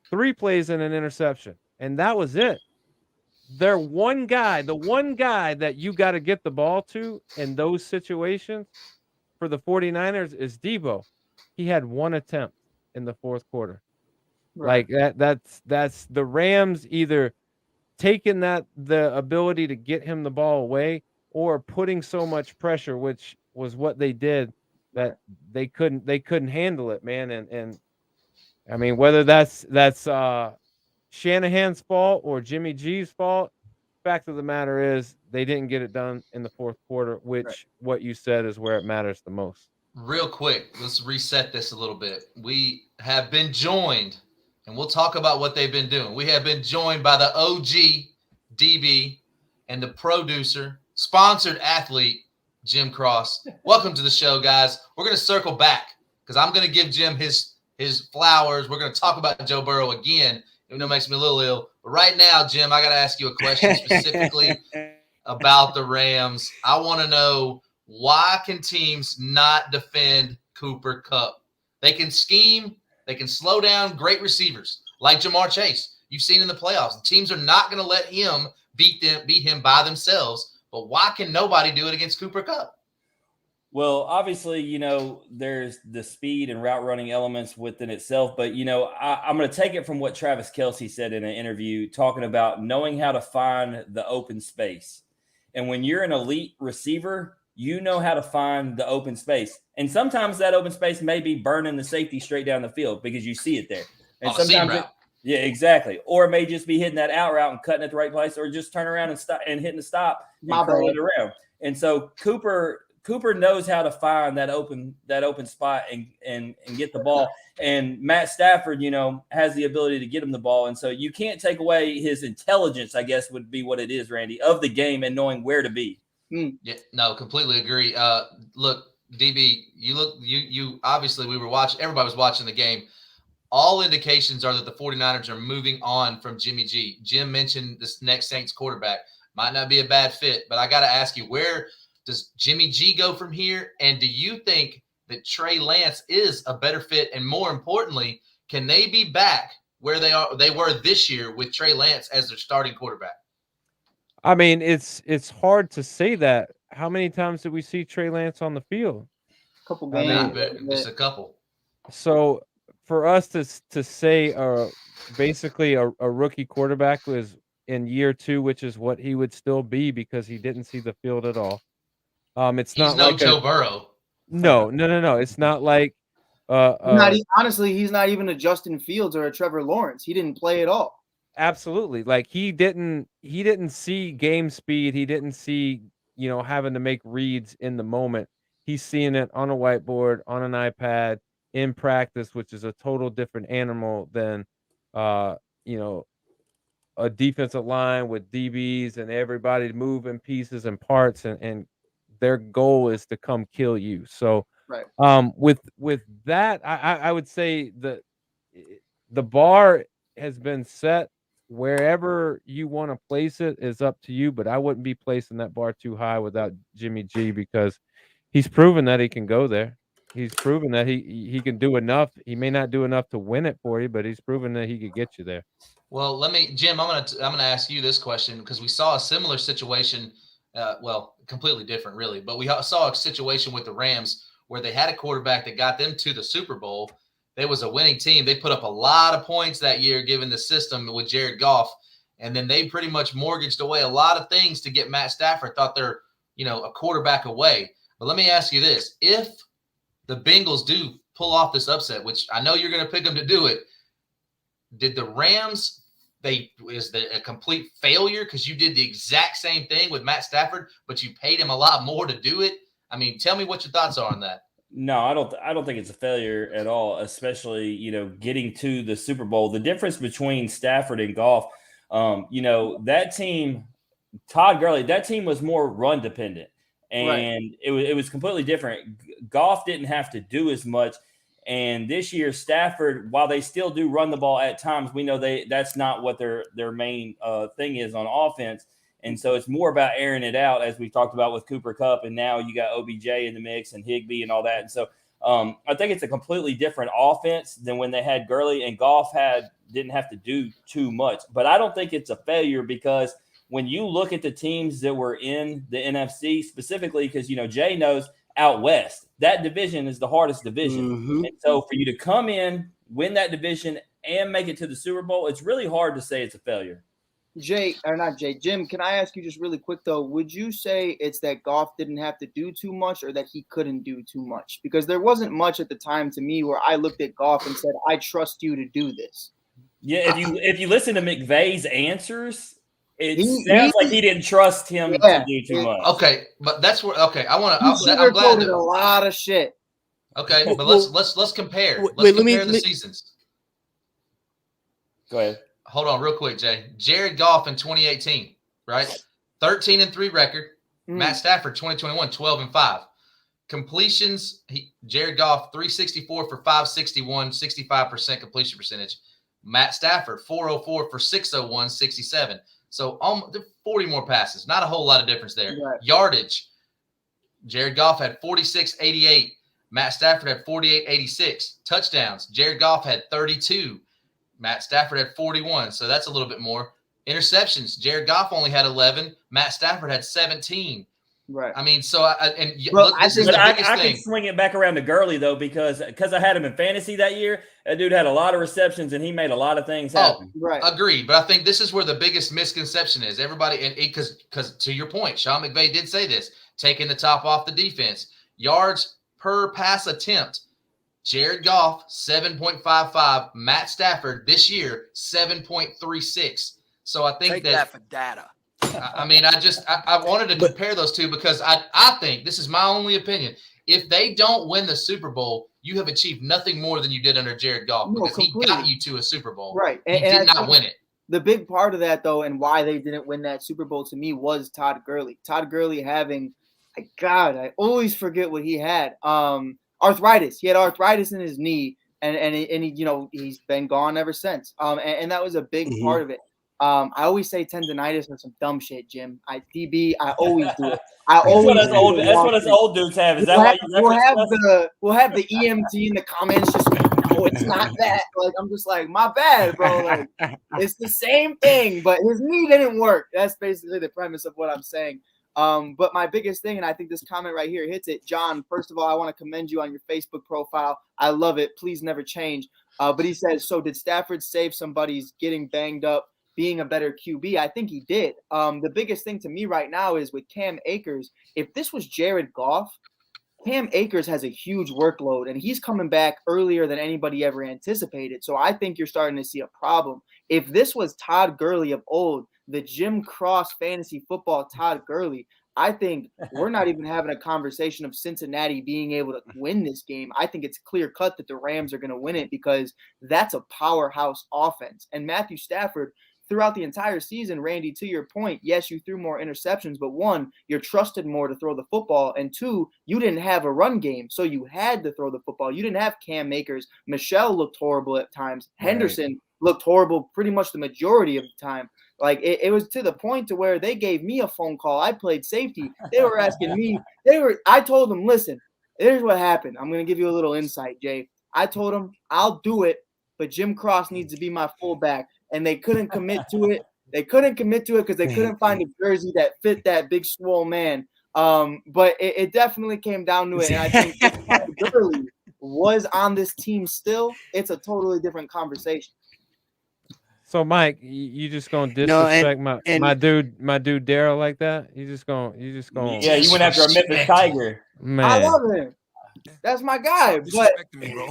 3 plays and an interception. And that was it. The one guy that you got to get the ball to in those situations for the 49ers is Debo. He had 1 attempt in the fourth quarter. Right. Like that's the Rams either taking the ability to get him the ball away or putting so much pressure, which was what they did, that they couldn't handle it, man. And I mean, whether that's Shanahan's fault or Jimmy G's fault, fact of the matter is they didn't get it done in the fourth quarter, which what you said is where it matters the most. Real quick, let's reset this a little bit. We have been joined, and we'll talk about what they've been doing. We have been joined by the OG DB and the producer, sponsored athlete, Jim Cross. Welcome to the show, guys. We're going to circle back because I'm going to give Jim his flowers. We're going to talk about Joe Burrow again, even though it makes me a little ill. But right now, Jim, I got to ask you a question specifically about the Rams. I want to know, why can teams not defend Cooper Kupp? They can scheme. They can slow down great receivers like Jamar Chase. You've seen in the playoffs. Teams are not going to let him beat him by themselves. But why can nobody do it against Cooper Kupp? Well, obviously, there's the speed and route running elements within itself. But, I'm going to take it from what Travis Kelce said in an interview, talking about knowing how to find the open space. And when you're an elite receiver, you know how to find the open space. And sometimes that open space may be burning the safety straight down the field because you see it there. And sometimes yeah, exactly. Or it may just be hitting that out route and cutting at the right place, or just turn around and stop and hitting the stop and curl it around. And so Cooper knows how to find that open spot and get the ball. And Matt Stafford, has the ability to get him the ball. And so you can't take away his intelligence, I guess would be what it is, Randy, of the game and knowing where to be. Yeah, no, completely agree. Look, DB, you obviously everybody was watching the game. All indications are that the 49ers are moving on from Jimmy G. Jim mentioned this next Saints quarterback might not be a bad fit, but I got to ask you, where does Jimmy G go from here? And do you think that Trey Lance is a better fit? And more importantly, can they be back where they were this year with Trey Lance as their starting quarterback? I mean, it's hard to say that. How many times did we see Trey Lance on the field? A couple games. Just a couple. So for us to say basically a rookie quarterback was in year 2, which is what he would still be because he didn't see the field at all. He's not no like Joe Burrow. No. It's not like honestly, he's not even a Justin Fields or a Trevor Lawrence. He didn't play at all. Absolutely. Like he didn't see game speed. He didn't see, having to make reads in the moment. He's seeing it on a whiteboard, on an iPad, in practice, which is a total different animal than, a defensive line with DBs and everybody moving pieces and parts, and their goal is to come kill you. So, with that, I would say that the bar has been set. Wherever you want to place it is up to you, but I wouldn't be placing that bar too high without Jimmy G, because he's proven that he can go there. He's proven that he can do enough. He may not do enough to win it for you, but he's proven that he could get you there. Well, Jim, I'm gonna ask you this question because we saw a similar situation. Completely different, really, but we saw a situation with the Rams where they had a quarterback that got them to the Super Bowl. They was a winning team. They put up a lot of points that year, given the system with Jared Goff, and then they pretty much mortgaged away a lot of things to get Matt Stafford. Thought they're, a quarterback away. But let me ask you this: if the Bengals do pull off this upset, which I know you're going to pick them to do it, did the Rams is a complete failure because you did the exact same thing with Matt Stafford, but you paid him a lot more to do it? I mean, tell me what your thoughts are on that. No, I don't think it's a failure at all, especially, getting to the Super Bowl. The difference between Stafford and Goff, that team, Todd Gurley, that team was more run dependent, and it was completely different. Goff didn't have to do as much. And this year, Stafford, while they still do run the ball at times, we know that's not what their main thing is on offense. And so it's more about airing it out, as we've talked about with Cooper Kupp, and now you got OBJ in the mix and Higbee and all that. And so I think it's a completely different offense than when they had Gurley, and Goff didn't have to do too much. But I don't think it's a failure, because when you look at the teams that were in the NFC specifically, because, Jay knows out west, that division is the hardest division. Mm-hmm. And so for you to come in, win that division, and make it to the Super Bowl, it's really hard to say it's a failure. Jim, can I ask you just really quick, though, would you say it's that Goff didn't have to do too much, or that he couldn't do too much? Because there wasn't much at the time to me where I looked at Goff and said, I trust you to do this. Yeah, if you listen to McVay's answers, it sounds like he didn't trust him to do too much. Okay, but that's where I want to. I'm glad a lot of shit. Okay, but let's compare. Let's compare the seasons. Go ahead. Hold on real quick, Jay. Jared Goff in 2018, right? 13-3 record. Matt Stafford 2021, 12-5. Completions, Jared Goff 364 for 561, 65% completion percentage. Matt Stafford 404 for 601, 67. So 40 more passes. Not a whole lot of difference there. Right. Yardage, Jared Goff had 46.88. Matt Stafford had 48.86. Touchdowns, Jared Goff had 32. Matt Stafford had 41, so that's a little bit more. Interceptions, Jared Goff only had 11. Matt Stafford had 17. Right. I mean, so I can swing it back around to Gurley, though, because I had him in fantasy that year. That dude had a lot of receptions, and he made a lot of things happen. Right. Agreed, but I think this is where the biggest misconception is. Everybody, and because to your point, Sean McVay did say this, taking the top off the defense. Yards per pass attempt. Jared Goff, 7.55. Matt Stafford this year, 7.36. So I think that for data. I mean, I wanted to compare those two because I think, this is my only opinion, if they don't win the Super Bowl, you have achieved nothing more than you did under Jared Goff, because he got you to a Super Bowl. Right. He did not win it. The big part of that, though, and why they didn't win that Super Bowl to me was Todd Gurley. Todd Gurley having, I always forget what he had. Arthritis. He had arthritis in his knee, and he's been gone ever since. And that was a big part of it. I always say tendonitis or some dumb shit, Jim. I always do it. That's what us old dudes have. Is that why you we'll have the EMT in the comments just no, it's not that. Like, I'm just like, my bad, bro. Like, it's the same thing, but his knee didn't work. That's basically the premise of what I'm saying. But my biggest thing, and I think this comment right here hits it. John, first of all, I want to commend you on your Facebook profile. I love it. Please never change. But he says, so did Stafford save somebody's getting banged up, being a better QB? I think he did. The biggest thing to me right now is with Cam Akers. If this was Jared Goff, Cam Akers has a huge workload, and he's coming back earlier than anybody ever anticipated. So I think you're starting to see a problem. If this was Todd Gurley of old, the Jim Cross fantasy football Todd Gurley, I think we're not even having a conversation of Cincinnati being able to win this game. I think it's clear cut that the Rams are going to win it, because that's a powerhouse offense. And Matthew Stafford, throughout the entire season, Randy, to your point, yes, you threw more interceptions, but one, you're trusted more to throw the football, and two, you didn't have a run game, so you had to throw the football. You didn't have Cam Akers. Michelle looked horrible at times. Henderson looked horrible pretty much the majority of the time. Like, it was to the point to where they gave me a phone call. I played safety. They were asking me. I told them, listen, here's what happened. I'm going to give you a little insight, Jay. I told them, I'll do it, but Jim Cross needs to be my fullback. And they couldn't commit to it. They couldn't commit to it because they couldn't find a jersey that fit that big, swole man. But it definitely came down to it. And I think if Gurley was on this team still, it's a totally different conversation. So, Mike, you just gonna disrespect my dude Daryl like that? You just gonna yeah, you went after a Memphis Tiger. Man, I love him. That's my guy.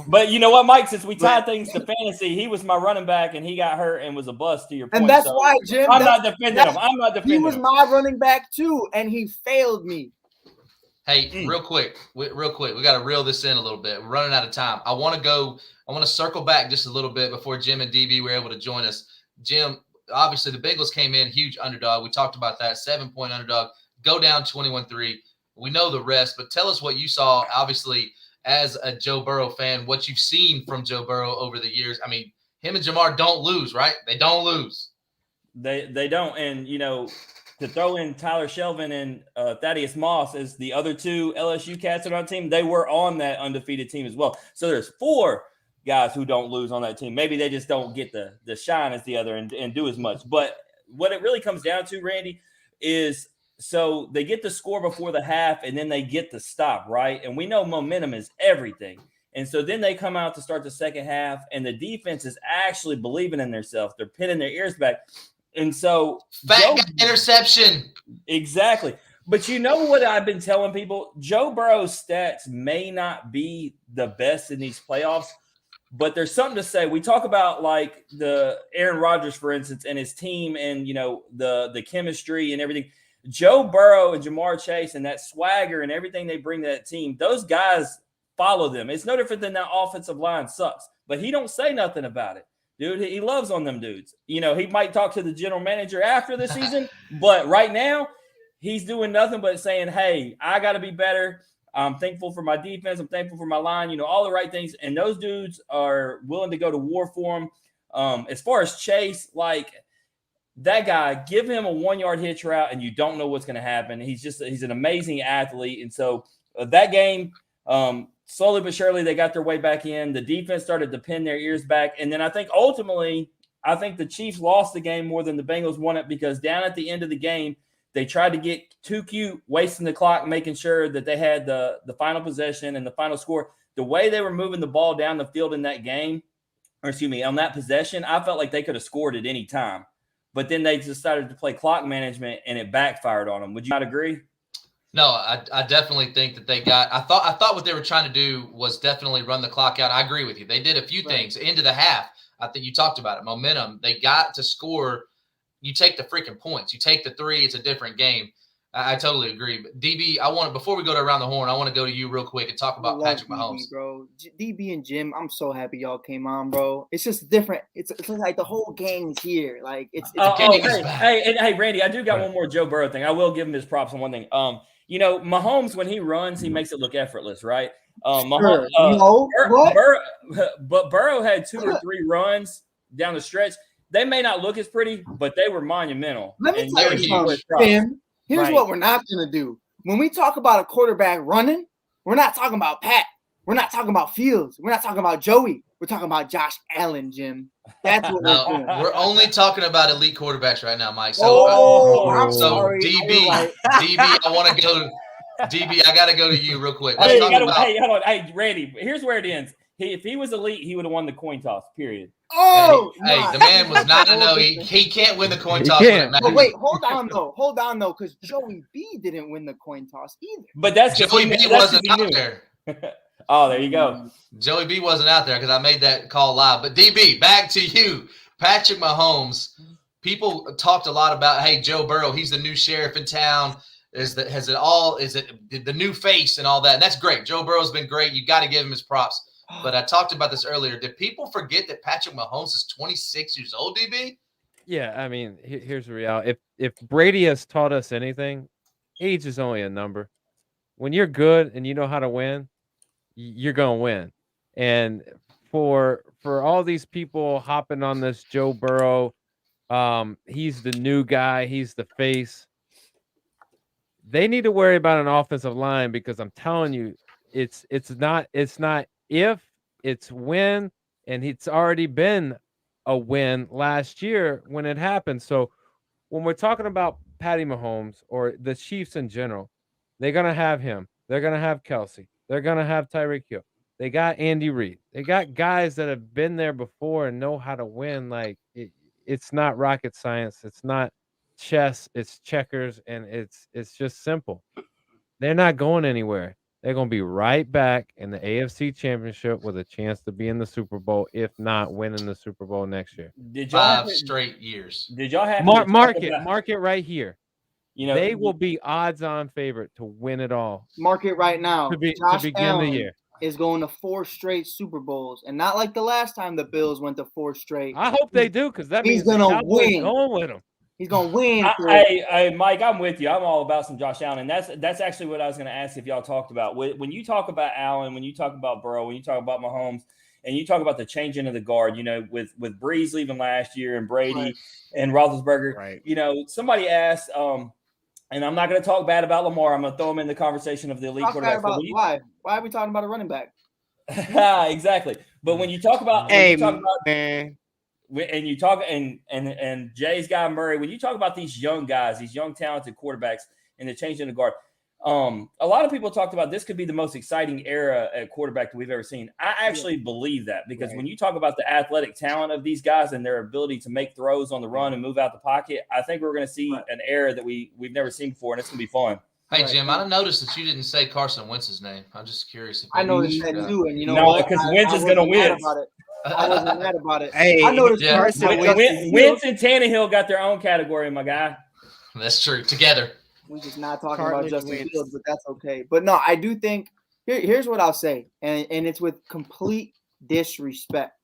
But you know what, Mike? Since we tied things to fantasy, he was my running back, and he got hurt and was a bust. To your point, and that's why, Jim. I'm not defending him. I'm not defending him. He was my running back too, and he failed me. Hey, real quick, we got to reel this in a little bit. We're running out of time. I want to circle back just a little bit before Jim and DB were able to join us. Jim, obviously the Bengals came in huge underdog. We talked about that 7-point underdog, go down 21-3. We know the rest, but tell us what you saw, obviously, as a Joe Burrow fan, what you've seen from Joe Burrow over the years. I mean, him and Jamar don't lose, right? They don't lose. They don't. And, you know, to throw in Tyler Shelvin and Thaddeus Moss as the other two LSU cats on our team, they were on that undefeated team as well. So there's 4 guys who don't lose on that team. Maybe they just don't get the shine as the other and do as much. But what it really comes down to, Randy, is so they get the score before the half and then they get the stop, right? And we know momentum is everything. And so then they come out to start the second half and the defense is actually believing in themselves. They're pinning their ears back. And so interception. Exactly. But you know what I've been telling people? Joe Burrow's stats may not be the best in these playoffs, but there's something to say. We talk about like the Aaron Rodgers, for instance, and his team and, you know, the chemistry and everything. Joe Burrow and Jamar Chase and that swagger and everything they bring to that team, those guys follow them. It's no different than that offensive line sucks, but he don't say nothing about it. Dude, he loves on them dudes. You know, he might talk to the general manager after the season, but right now he's doing nothing but saying, hey, I got to be better. I'm thankful for my defense. I'm thankful for my line, you know, all the right things. And those dudes are willing to go to war for him. As far as Chase, like that guy, give him a 1-yard hitch route and you don't know what's going to happen. He's an amazing athlete. And so that game, slowly but surely, they got their way back in. The defense started to pin their ears back. And then I think ultimately, the Chiefs lost the game more than the Bengals won it because down at the end of the game, they tried to get too cute, wasting the clock, making sure that they had the final possession and the final score. The way they were moving the ball down the field in that game, on that possession, I felt like they could have scored at any time. But then they decided to play clock management, and it backfired on them. Would you not agree? No, I definitely think that they got – I thought what they were trying to do was definitely run the clock out. I agree with you. They did a few things. Into the half, I think you talked about it, momentum. They got to score. You take the freaking points. You take the 3, it's a different game. I totally agree. But DB, before we go to Around the Horn, I want to go to you real quick and talk about Patrick Mahomes. DB, bro. DB and Jim, I'm so happy y'all came on, bro. It's just different. It's like the whole gang is here. Like hey, Randy, I do got one more Joe Burrow thing. I will give him his props on one thing. You know, Mahomes, when he runs, he makes it look effortless, right? Mahomes, but Burrow had 2 or 3 runs down the stretch. They may not look as pretty, but they were monumental. Let me tell you something, Tim. Here's what we're not going to do. When we talk about a quarterback running, we're not talking about Pat. We're not talking about Fields. We're not talking about Joey. We're talking about Josh Allen, Jim. That's what we're doing. We're only talking about elite quarterbacks right now, Mike. I'm sorry. DB, I want to go. DB, I got to go to you real quick. Hold on. Hey, Randy, here's where it ends. If he was elite, he would have won the coin toss, period. Hey, the man was not a no. He can't win the coin toss. But wait, hold on though, because Joey B didn't win the coin toss either. But that's Joey B wasn't out there. Oh, there you go. Joey B wasn't out there because I made that call live. But DB, back to you, Patrick Mahomes. People talked a lot about, hey, Joe Burrow, he's the new sheriff in town. Is it the new face and all that? And that's great. Joe Burrow's been great. You got to give him his props. But I talked about this earlier. Did people forget that Patrick Mahomes is 26 years old, DB? Yeah, I mean, here's the reality. If Brady has taught us anything, age is only a number. When you're good and you know how to win, you're going to win. And for all these people hopping on this Joe Burrow, he's the new guy, he's the face. They need to worry about an offensive line because I'm telling you, it's not if, it's when, and it's already been a win last year when it happened. So when we're talking about Patty Mahomes or the Chiefs in general, they're going to have him. They're going to have Kelsey. They're going to have Tyreek Hill. They got Andy Reid. They got guys that have been there before and know how to win. Like it's not rocket science. It's not chess. It's checkers, and it's just simple. They're not going anywhere. they're going to be right back in the AFC Championship with a chance to be in the Super Bowl, if not winning the Super Bowl next year. Did y'all 5 straight years. Did y'all have mark it right here? You know, they will be odds-on favorite to win it all. Mark it right now. To begin Allen the year is going to 4 straight Super Bowls, and not like the last time the Bills went to 4 straight. I hope they do, because that means he's gonna win. Going with him. He's gonna win. Hey, Mike, I'm with you. I'm all about some Josh Allen, and that's actually what I was going to ask if y'all talked about. When you talk about Allen, when you talk about Burrow, when you talk about Mahomes, and you talk about the changing of the guard, you know, with Breeze leaving last year and Brady and Roethlisberger, right. You know, somebody asked, and I'm not going to talk bad about Lamar. I'm going to throw him in the conversation of the elite quarterbacks. Why are we talking about a running back? Exactly. But when you talk about, man. And you talk and Jay's guy Murray, when you talk about these young guys, these young talented quarterbacks, and the changing the guard, a lot of people talked about this could be the most exciting era at quarterback that we've ever seen. I actually believe that, because when you talk about the athletic talent of these guys and their ability to make throws on the run and move out the pocket, I think we're going to see an era that we've never seen before, and it's going to be fun. Hey, Jim, I noticed that you didn't say Carson Wentz's name. I'm just curious. I noticed that too, and you know what? Because Wentz is going to win. I wasn't mad about it. Hey, I noticed Wentz and Tannehill got their own category, my guy. That's true. Together. We're just not talking about Justin Fields, but that's okay. But no, I do think here's what I'll say, and it's with complete disrespect.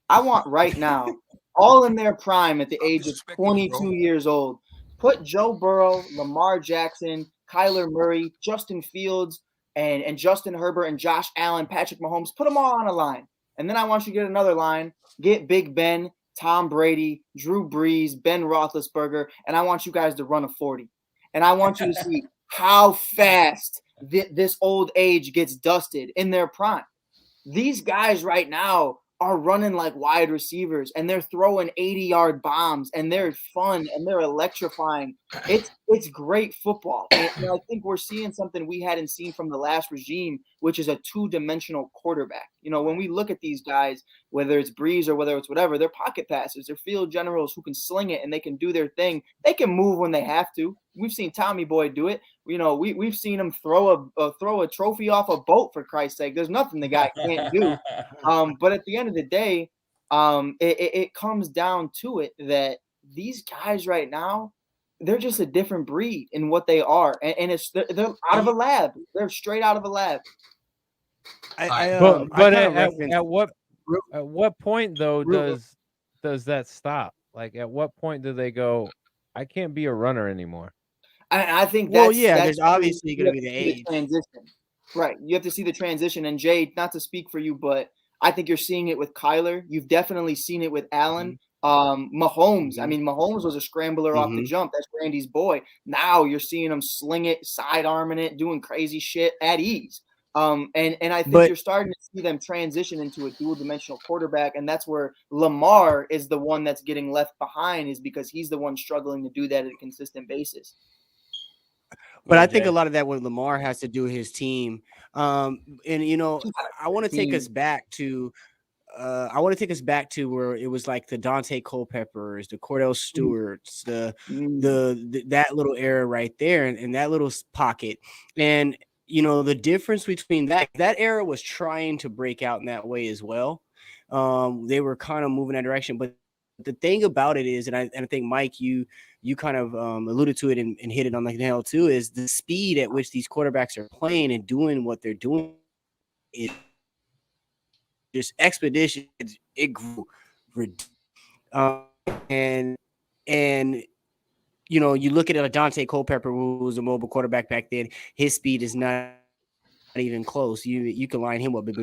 I want right now, all in their prime at the age of 22 years old, put Joe Burrow, Lamar Jackson, Kyler Murray, Justin Fields, and Justin Herbert and Josh Allen, Patrick Mahomes, put them all on a line. And then I want you to get another line, get Big Ben, Tom Brady, Drew Brees, Ben Roethlisberger, and I want you guys to run a 40. And I want you to see how fast this old age gets dusted in their prime. These guys right now are running like wide receivers, and they're throwing 80-yard bombs, and they're fun, and they're electrifying. It's great football. And I think we're seeing something we hadn't seen from the last regime, which is a 2-dimensional quarterback. You know, when we look at these guys, whether it's Breeze or whether it's whatever, they're pocket passers, they're field generals who can sling it and they can do their thing. They can move when they have to. We've seen Tommy Boy do it. You know, we've seen him throw a trophy off a boat, for Christ's sake. There's nothing the guy can't do. But at the end of the day, it comes down to it that these guys right now, they're just a different breed in what they are, and they're out of a lab. They're straight out of a lab. But at what point though does that stop? Like, at what point do they go, I can't be a runner anymore? I think there's obviously going to be the age transition, right? You have to see the transition. And Jay, not to speak for you, but I think you're seeing it with Kyler. You've definitely seen it with Allen. Mahomes. I mean, Mahomes was a scrambler off the jump. That's Randy's boy. Now you're seeing him sling it, sidearming it, doing crazy shit at ease. And I think you're starting to see them transition into a dual-dimensional quarterback, and that's where Lamar is the one that's getting left behind, is because he's the one struggling to do that at a consistent basis. But I think a lot of that with Lamar has to do with his team. And you know, I want to take us back to where it was like the Dante Culpeppers, the Cordell Stewarts, the that little era right there, and that little pocket. And you know, the difference between that era was trying to break out in that way as well. They were kind of moving that direction, but the thing about it is, and I think Mike, you kind of alluded to it and hit it on the nail too, is the speed at which these quarterbacks are playing and doing what they're doing is just expedition. It grew, and you know, you look at a Dante Culpepper, who was a mobile quarterback back then. His speed is not even close. You can line him up with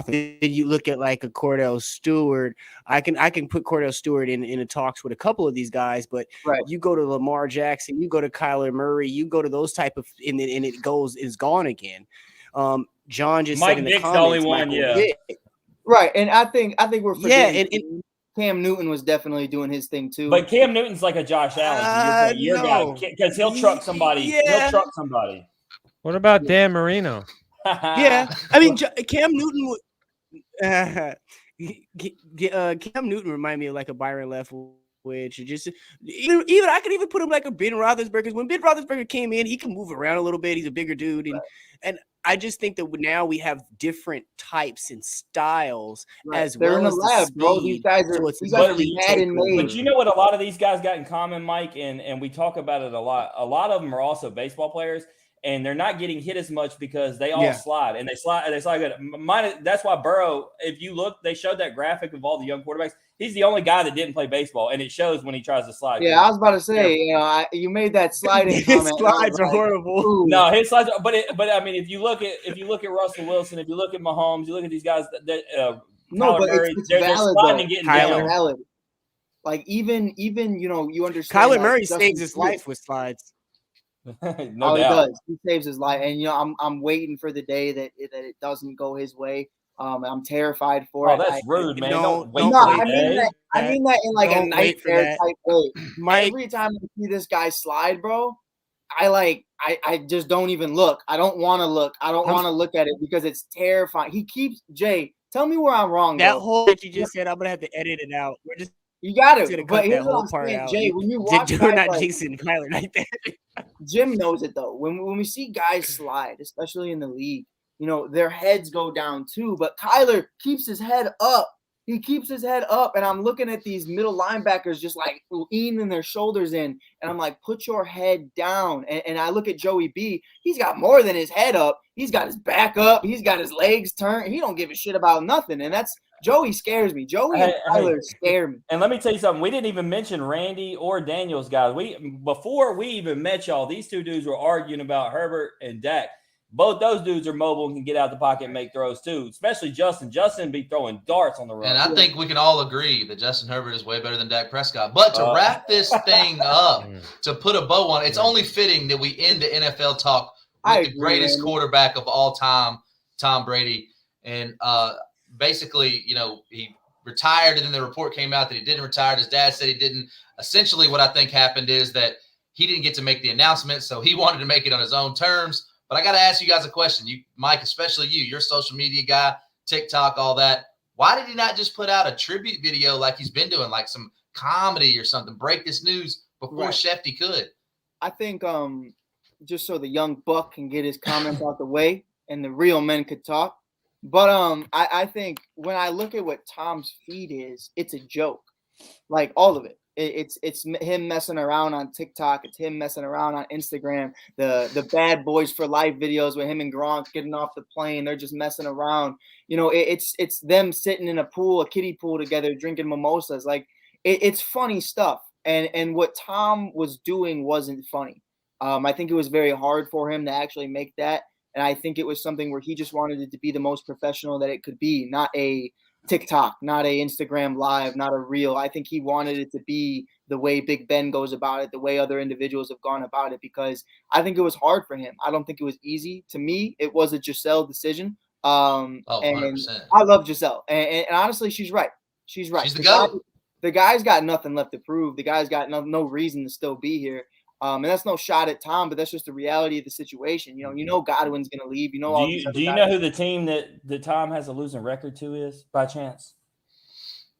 you look at like a Cordell Stewart. I can put Cordell Stewart in the talks with a couple of these guys, but you go to Lamar Jackson, you go to Kyler Murray, you go to those type of, and it's gone again. John just Mike said in Vick's the comments, the only one, right. And I think we're forgetting. And Cam Newton was definitely doing his thing too. But Cam Newton's like a Josh Allen, your guy, because he'll truck somebody. Yeah. He'll truck somebody. What about Dan Marino? Yeah, I mean, Cam Newton. Cam Newton reminded me of like a Byron Leftwich. Just even I could even put him like a Ben Roethlisberger. When Ben Roethlisberger came in, he can move around a little bit. He's a bigger dude, and I just think that now we have different types and styles as They're well in the as lab, the bro. speed. These guys are but you know what a lot of these guys got in common, Mike, and we talk about it a lot. A lot of them are also baseball players, and they're not getting hit as much because they all slide and they slide good. That's why Burrow, if you look, they showed that graphic of all the young quarterbacks. He's the only guy that didn't play baseball, and it shows when he tries to slide. Yeah, I was about to say, you made that sliding comment. Slides are horrible. Ooh. No, his slides, but I mean, if you look at Russell Wilson, if you look at Mahomes, you look at these guys Kyler Murray, they're sliding and getting down. Valid. Like even you understand. Kyler Murray saves his life with slides. No doubt. He does. He saves his life, and I'm waiting for the day that it doesn't go his way. I'm terrified for it. Oh, that's rude, man. I mean that in like a nightmare type way. Mike, every time I see this guy slide, bro, I just don't even look. I don't want to look. I don't want to look at it because it's terrifying. He keeps Jay. Tell me where I'm wrong. That whole that you just said, I'm gonna have to edit it out. We're just you got to cut that whole part out. Jay, when you watch, we're not jinxing Kyler like that. Jim knows it though. When we see guys slide, especially in the league, their heads go down too. But Kyler keeps his head up. He keeps his head up, and I'm looking at these middle linebackers just like leaning their shoulders in, and I'm like, put your head down. And I look at Joey B. He's got more than his head up. He's got his back up. He's got his legs turned. He don't give a shit about nothing, and that's Joey scares me. Joey and Kyler scare me. And let me tell you something. We didn't even mention Randy or Daniels, guys. Before we even met y'all, these two dudes were arguing about Herbert and Dak. Both those dudes are mobile and can get out the pocket and make throws too, especially Justin. Justin be throwing darts on the run. And I think we can all agree that Justin Herbert is way better than Dak Prescott. But to wrap this thing up, to put a bow on it, it's only fitting that we end the NFL talk with the greatest quarterback of all time, Tom Brady. And basically, he retired, and then the report came out that he didn't retire. His dad said he didn't. Essentially, what I think happened is that he didn't get to make the announcement, so he wanted to make it on his own terms. But I got to ask you guys a question. You, Mike, especially you're a social media guy, TikTok, all that. Why did he not just put out a tribute video like he's been doing, like some comedy or something, break this news before Shefty could? I think just so the young buck can get his comments out the way and the real men could talk. But I think when I look at what Tom's feed is, it's a joke. Like all of it. It's him messing around on TikTok. It's him messing around on Instagram. The Bad Boys for Life videos with him and Gronk getting off the plane. They're just messing around. It's them sitting in a kiddie pool together, drinking mimosas. Like it's funny stuff. And what Tom was doing wasn't funny. I think it was very hard for him to actually make that. And I think it was something where he just wanted it to be the most professional that it could be, not a TikTok, not a Instagram live, not a reel. I think he wanted it to be the way Big Ben goes about it, the way other individuals have gone about it, because I think it was hard for him. I don't think it was easy. To me, it was a Giselle decision. And 100%. I love Giselle. And honestly, she's right. She's right. She's the GOAT. The guy's got nothing left to prove. The guy's got no reason to still be here. And that's no shot at Tom, but that's just the reality of the situation. Godwin's going to leave. Do you know who the team that Tom has a losing record to is, by chance?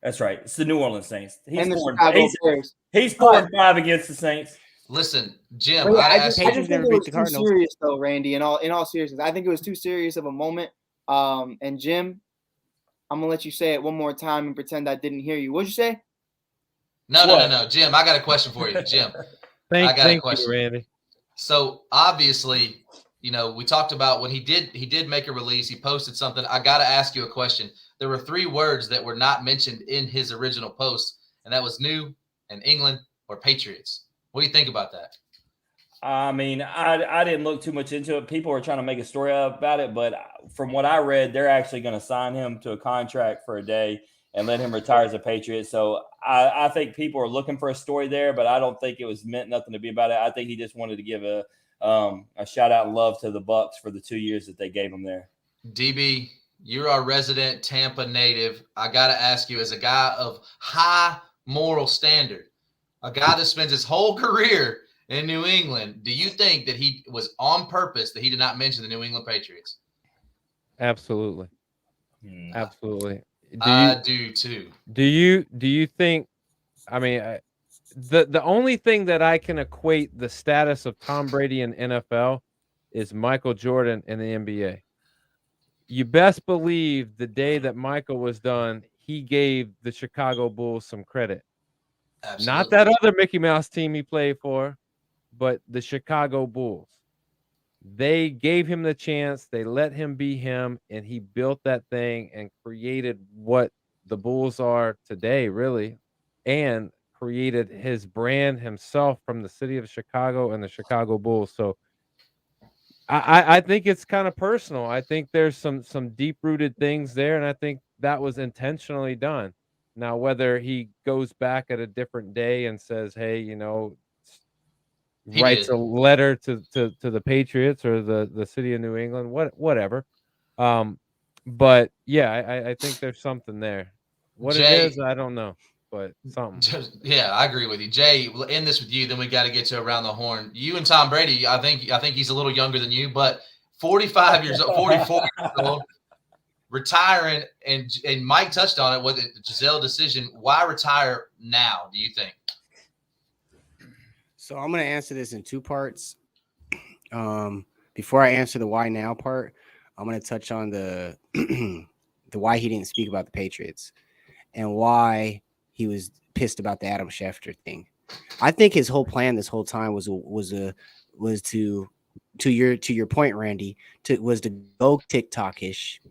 That's right. It's the New Orleans Saints. He's 4-5 against the Saints. Listen, Jim, I just think it was too serious, though, Randy. In all seriousness, I think it was too serious of a moment. And Jim, I'm gonna let you say it one more time and pretend I didn't hear you. What'd you say? No, Jim. I got a question for you, Jim. Thank you, Randy. So obviously, we talked about when he did make a release. He posted something. I got to ask you a question. There were 3 words that were not mentioned in his original post, and that was new and England or Patriots. What do you think about that? I mean, I didn't look too much into it. People were trying to make a story about it, but from what I read, they're actually going to sign him to a contract for a day and let him retire as a Patriot. So I think people are looking for a story there, but I don't think it was meant nothing to be about it. I think he just wanted to give a shout out and love to the Bucs for the 2 years that they gave him there. DB, you're our resident Tampa native. I got to ask you, as a guy of high moral standard, a guy that spends his whole career in New England, do you think that he was on purpose that he did not mention the New England Patriots? Absolutely. Absolutely. I do too. Do you think, I mean, the only thing that I can equate the status of Tom Brady in NFL is Michael Jordan in the NBA. You best believe the day that Michael was done, he gave the Chicago Bulls some credit. Absolutely. Not that other Mickey Mouse team he played for, but the Chicago Bulls. They gave him the chance. They let him be him, and he built that thing and created what the Bulls are today, really, and created his brand himself from the city of Chicago and the Chicago Bulls. So I think it's kind of personal. I think there's some deep-rooted things there, and I think that was intentionally done. Now, whether he goes back at a different day and says, hey, you know, writes a letter to the Patriots or the city of New England, whatever. But yeah, I think there's something there. What Jay, it is, I don't know, but something. Yeah, I agree with you, Jay. We'll end this with you. Then we got to get to around the horn. You and Tom Brady. I think he's a little younger than you, but 44 years old, retiring, and Mike touched on it with the Giselle decision. Why retire now? Do you think? So I'm going to answer this in two parts. Before I answer the why now part, I'm going to touch on the why he didn't speak about the Patriots and why he was pissed about the Adam Schefter thing. I think his whole plan this whole time was to your point, Randy, to go TikTok-ish,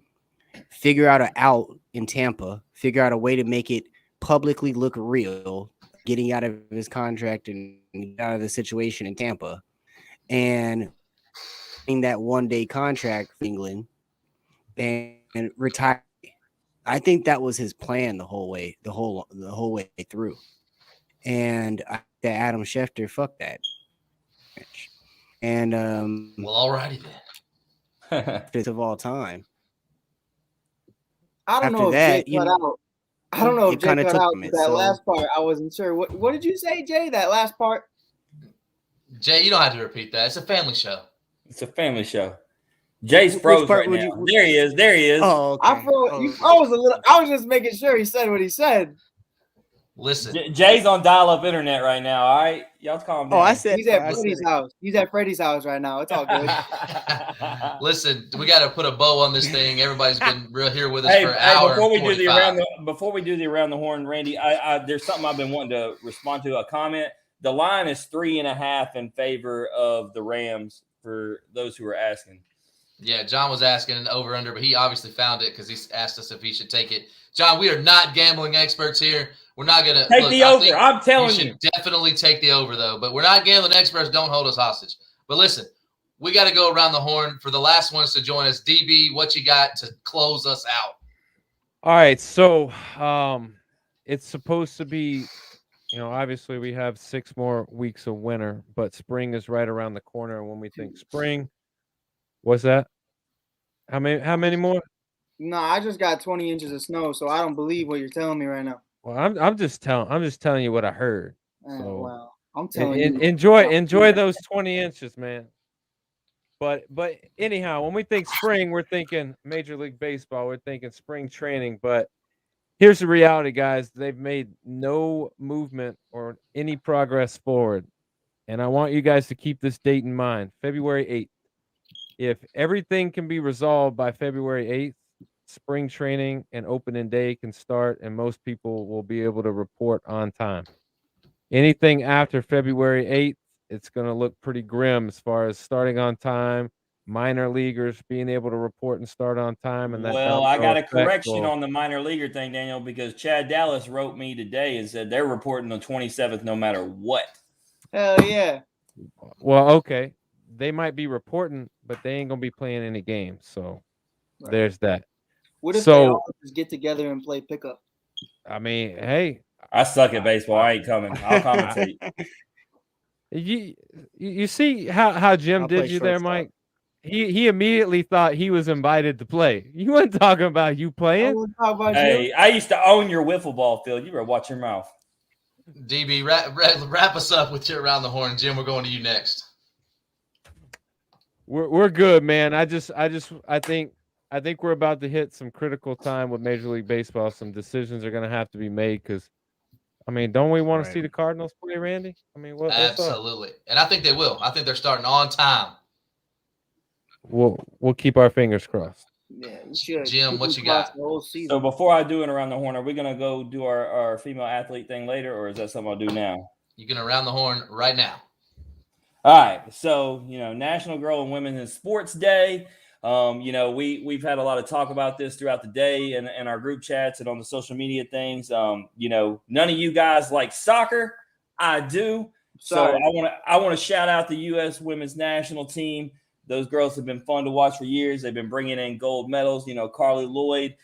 figure out an out in Tampa, figure out a way to make it publicly look real, getting out of his contract and out of the situation in Tampa, and in that one-day contract for England and retire. I think that was his plan the whole way through. And Adam Schefter, fuck that. And well, alrighty then. Fifth of all time. I don't know if Jay cut out. I don't know if Jay cut out that last part. I wasn't sure. What did you say, Jay? That last part? Jay, you don't have to repeat that. It's a family show. It's a family show. Jay's froze right now. There he is. There he is. Oh, okay. I froze. You froze a little. I was just making sure he said what he said. Listen, Jay's on dial-up internet right now. All right, y'all calm down. Oh, I said he's at Freddie's house. He's at Freddie's house right now. It's all good. Listen, we got to put a bow on this thing. Everybody's been real here with us for an hour. Before we do the around the horn, Randy, there's something I've been wanting to respond to. A comment. The line is 3.5 in favor of the Rams for those who are asking. Yeah, John was asking an over-under, but he obviously found it because he asked us if he should take it. John, we are not gambling experts here. We're not going to take the over. I'm telling you. You should definitely take the over, though. But we're not gambling experts. Don't hold us hostage. But listen, we got to go around the horn for the last ones to join us. DB, what you got to close us out? All right. So it's supposed to be, obviously we have 6 more weeks of winter, but spring is right around the corner. And when we think spring, what's that? How many more? No, I just got 20 inches of snow, so I don't believe what you're telling me right now. Well, I'm just telling you what I heard. So well, I'm telling you. Enjoy those 20 inches, man. But anyhow, when we think spring, we're thinking Major League Baseball. We're thinking spring training. But here's the reality, guys. They've made no movement or any progress forward. And I want you guys to keep this date in mind, February 8th. If everything can be resolved by February 8th, spring training and opening day can start, and most people will be able to report on time. Anything after February 8th, it's going to look pretty grim as far as starting on time, minor leaguers being able to report and start on time. And I got a correction on the minor leaguer thing, Daniel, because Chad Dallas wrote me today and said they're reporting the 27th no matter what. Hell yeah. Well, okay. They might be reporting, but they ain't going to be playing any games. So there's that. What if they all just get together and play pickup? I mean, hey. I suck at baseball. I ain't coming. I'll commentate. You see how Jim did you there, Mike? He immediately thought he was invited to play. You weren't talking about you playing. Hey, I used to own your wiffle ball field. You better watch your mouth. DB, wrap us up with your around the horn. Jim, we're going to you next. We're good, man. I think we're about to hit some critical time with Major League Baseball. Some decisions are going to have to be made because, I mean, don't we want to see the Cardinals play, Randy? I mean, what's absolutely, and I think they will. I think they're starting on time. we'll keep our fingers crossed. Yeah, you should. Jim, what you got? So before I do it around the horn, are we gonna go do our female athlete thing later, or is that something I'll do now? You can around the horn right now. All right. So, National Girl and Women in Sports Day. We've had a lot of talk about this throughout the day and our group chats and on the social media things. None of you guys like soccer. I do. Sorry. So I want to shout out the U.S. Women's National Team. Those girls have been fun to watch for years. They've been bringing in gold medals. Carly Lloyd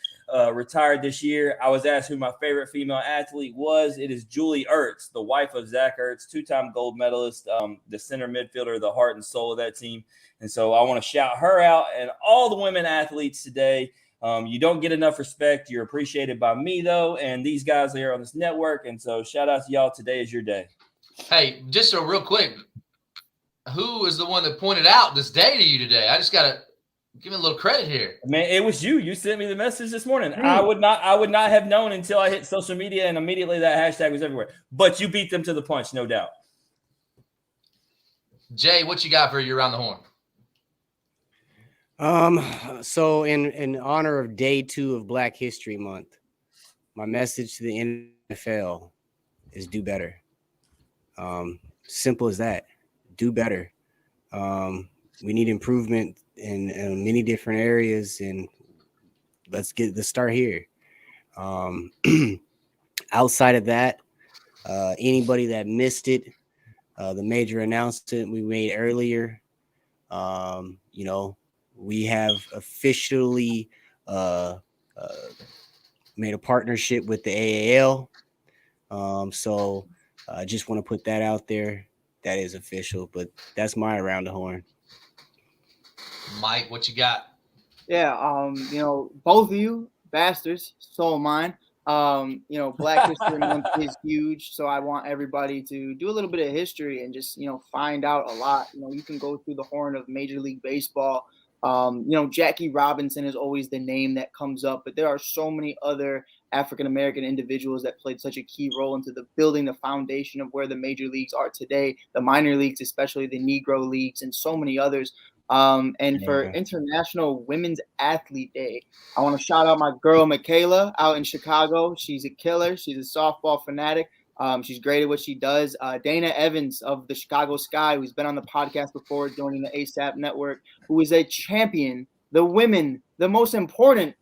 retired this year. I was asked who my favorite female athlete was. It is Julie Ertz, the wife of Zach Ertz, two-time gold medalist, the center midfielder, the heart and soul of that team. And so I want to shout her out and all the women athletes today. You don't get enough respect. You're appreciated by me, though, and these guys here on this network. And so shout out to y'all. Today is your day. Hey, just so real quick, who is the one that pointed out this day to you today? I just got to give me a little credit here. Man, it was you. You sent me the message this morning. I would not have known until I hit social media, and immediately that hashtag was everywhere. But you beat them to the punch, no doubt. Jay, what you got for you around the horn? So in honor of day 2 of Black History Month, my message to the NFL is do better. Simple as that. Do better. We need improvement in many different areas, and let's start here. Outside of that, anybody that missed it, the major announcement we made earlier, we have officially made a partnership with the AAL. So I just want to put that out there. That is official, but that's my around the horn. Mike, what you got? Yeah, both of you bastards, so am mine. Black History Month is huge, so I want everybody to do a little bit of history and just, find out a lot. You can go through the horn of Major League Baseball. Jackie Robinson is always the name that comes up, but there are so many other African-American individuals that played such a key role into the building the foundation of where the major leagues are today, the minor leagues, especially the Negro leagues, and so many others. For International Women's Athlete Day, I want to shout out my girl Michaela out in Chicago. She's a killer. She's a softball fanatic. She's great at what she does. Dana Evans of the Chicago Sky, who's been on the podcast before, joining the ASAP network, who is a champion, the women, the most important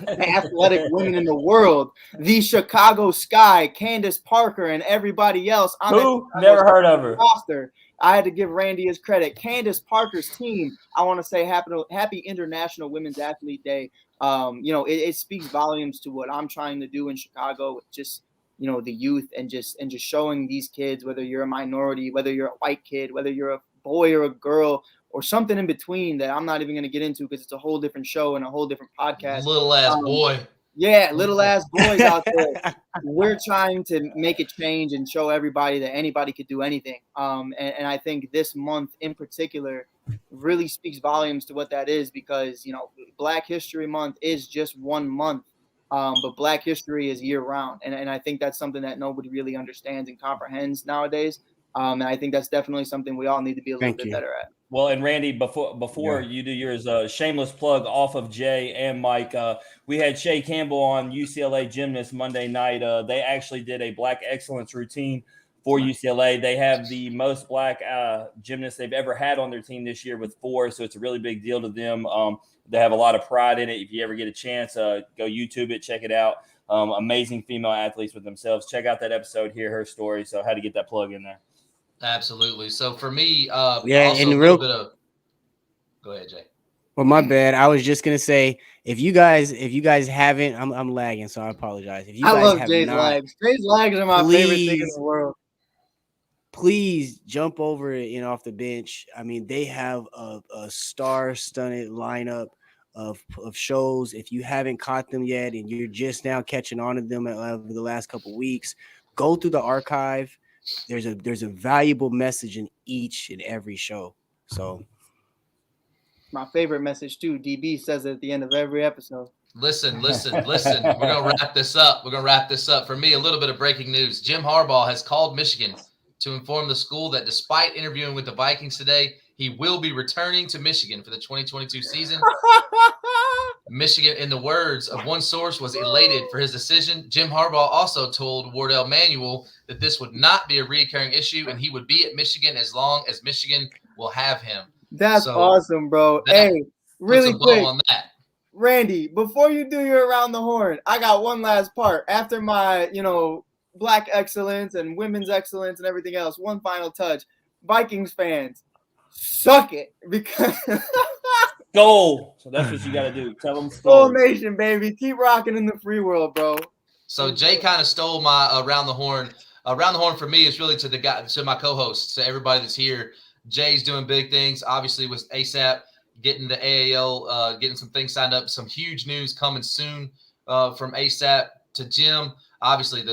athletic women in the world, the Chicago Sky, Candace Parker, and everybody else on who never heard of her roster. I had to give Randy his credit. Candace Parker's team. I want to say happy International Women's Athlete Day. It speaks volumes to what I'm trying to do in Chicago with just the youth and just showing these kids, whether you're a minority, whether you're a white kid, whether you're a boy or a girl or something in between that I'm not even going to get into because it's a whole different show and a whole different podcast. Little ass boy. Yeah, little ass boys out there. We're trying to make a change and show everybody that anybody could do anything. And I think this month in particular really speaks volumes to what that is because, Black History Month is just 1 month. But Black history is year round. And I think that's something that nobody really understands and comprehends nowadays. And I think that's definitely something we all need to be a little bit better at. Well, and Randy, before you do yours, shameless plug off of Jay and Mike. We had Shay Campbell on, UCLA gymnast, Monday night. They actually did a Black excellence routine for UCLA. They have the most Black gymnasts they've ever had on their team this year with 4. So it's a really big deal to them. They have a lot of pride in it. If you ever get a chance, go YouTube it, check it out. Amazing female athletes with themselves. Check out that episode, hear her story. So I had to get that plug in there. Absolutely. So for me, and go ahead, Jay. Well, my bad. I was just gonna say if you guys haven't, I'm lagging, so I apologize. If you guys love Jay's lags. Jay's lags are my favorite thing in the world. Please jump over it Off the Bench. I mean, they have a star-studded lineup of shows. If you haven't caught them yet and you're just now catching on to them over the last couple of weeks, go through the archive. There's a valuable message in each and every show. So my favorite message too, DB says it at the end of every episode. Listen. We're going to wrap this up. For me, a little bit of breaking news. Jim Harbaugh has called Michigan to inform the school that despite interviewing with the Vikings today, he will be returning to Michigan for the 2022 season. Michigan, in the words of one source, was elated for his decision. Jim Harbaugh also told Wardell Manuel that this would not be a recurring issue and he would be at Michigan as long as Michigan will have him. That's awesome, bro. Hey, really quick on that. Randy, before you do your around the horn, I got one last part. After my, Black excellence and women's excellence and everything else, one final touch. Vikings fans, suck it, because goal. So that's what you got to do. Tell them Skull Nation, baby. Keep rocking in the free world, bro. So Jay kind of stole my around the horn. Around the horn for me is really to my co-hosts, to everybody that's here. Jay's doing big things, obviously with ASAP, getting the AAL, getting some things signed up. Some huge news coming soon from ASAP. To Jim, obviously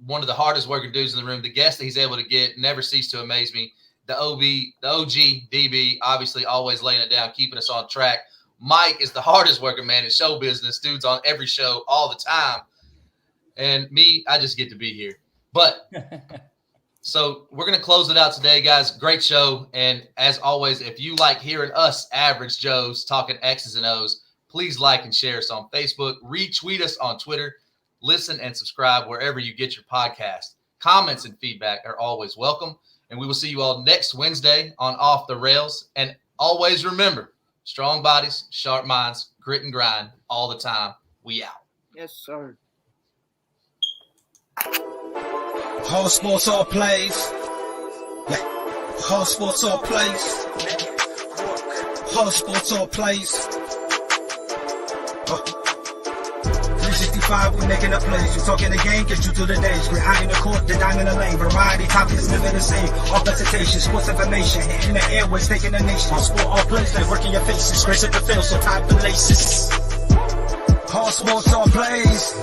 one of the hardest working dudes in the room. The guests that he's able to get never cease to amaze me. The OG, DB, obviously always laying it down, keeping us on track. Mike is the hardest working man in show business. Dude's on every show all the time. And me, I just get to be here. But so we're going to close it out today, guys. Great show. And as always, if you like hearing us average Joes talking X's and O's, please like and share us on Facebook. Retweet us on Twitter. Listen and subscribe wherever you get your podcast. Comments and feedback are always welcome. And we will see you all next Wednesday on Off the Rails. And always remember, strong bodies, sharp minds, grit and grind all the time. We out. Yes, sir. Whole sports, all plays. Yeah. Whole sports, all plays. Whole sports, all plays. 365, we making a plays. You talking the game, get you to the days. We're high in the court, the dime in the lane. Variety, topics, living the same. All presentation, sports information. In the airways, taking the nation. All sport, all plays, like working your faces. Grace at the field, so tie the laces. All sports, all plays.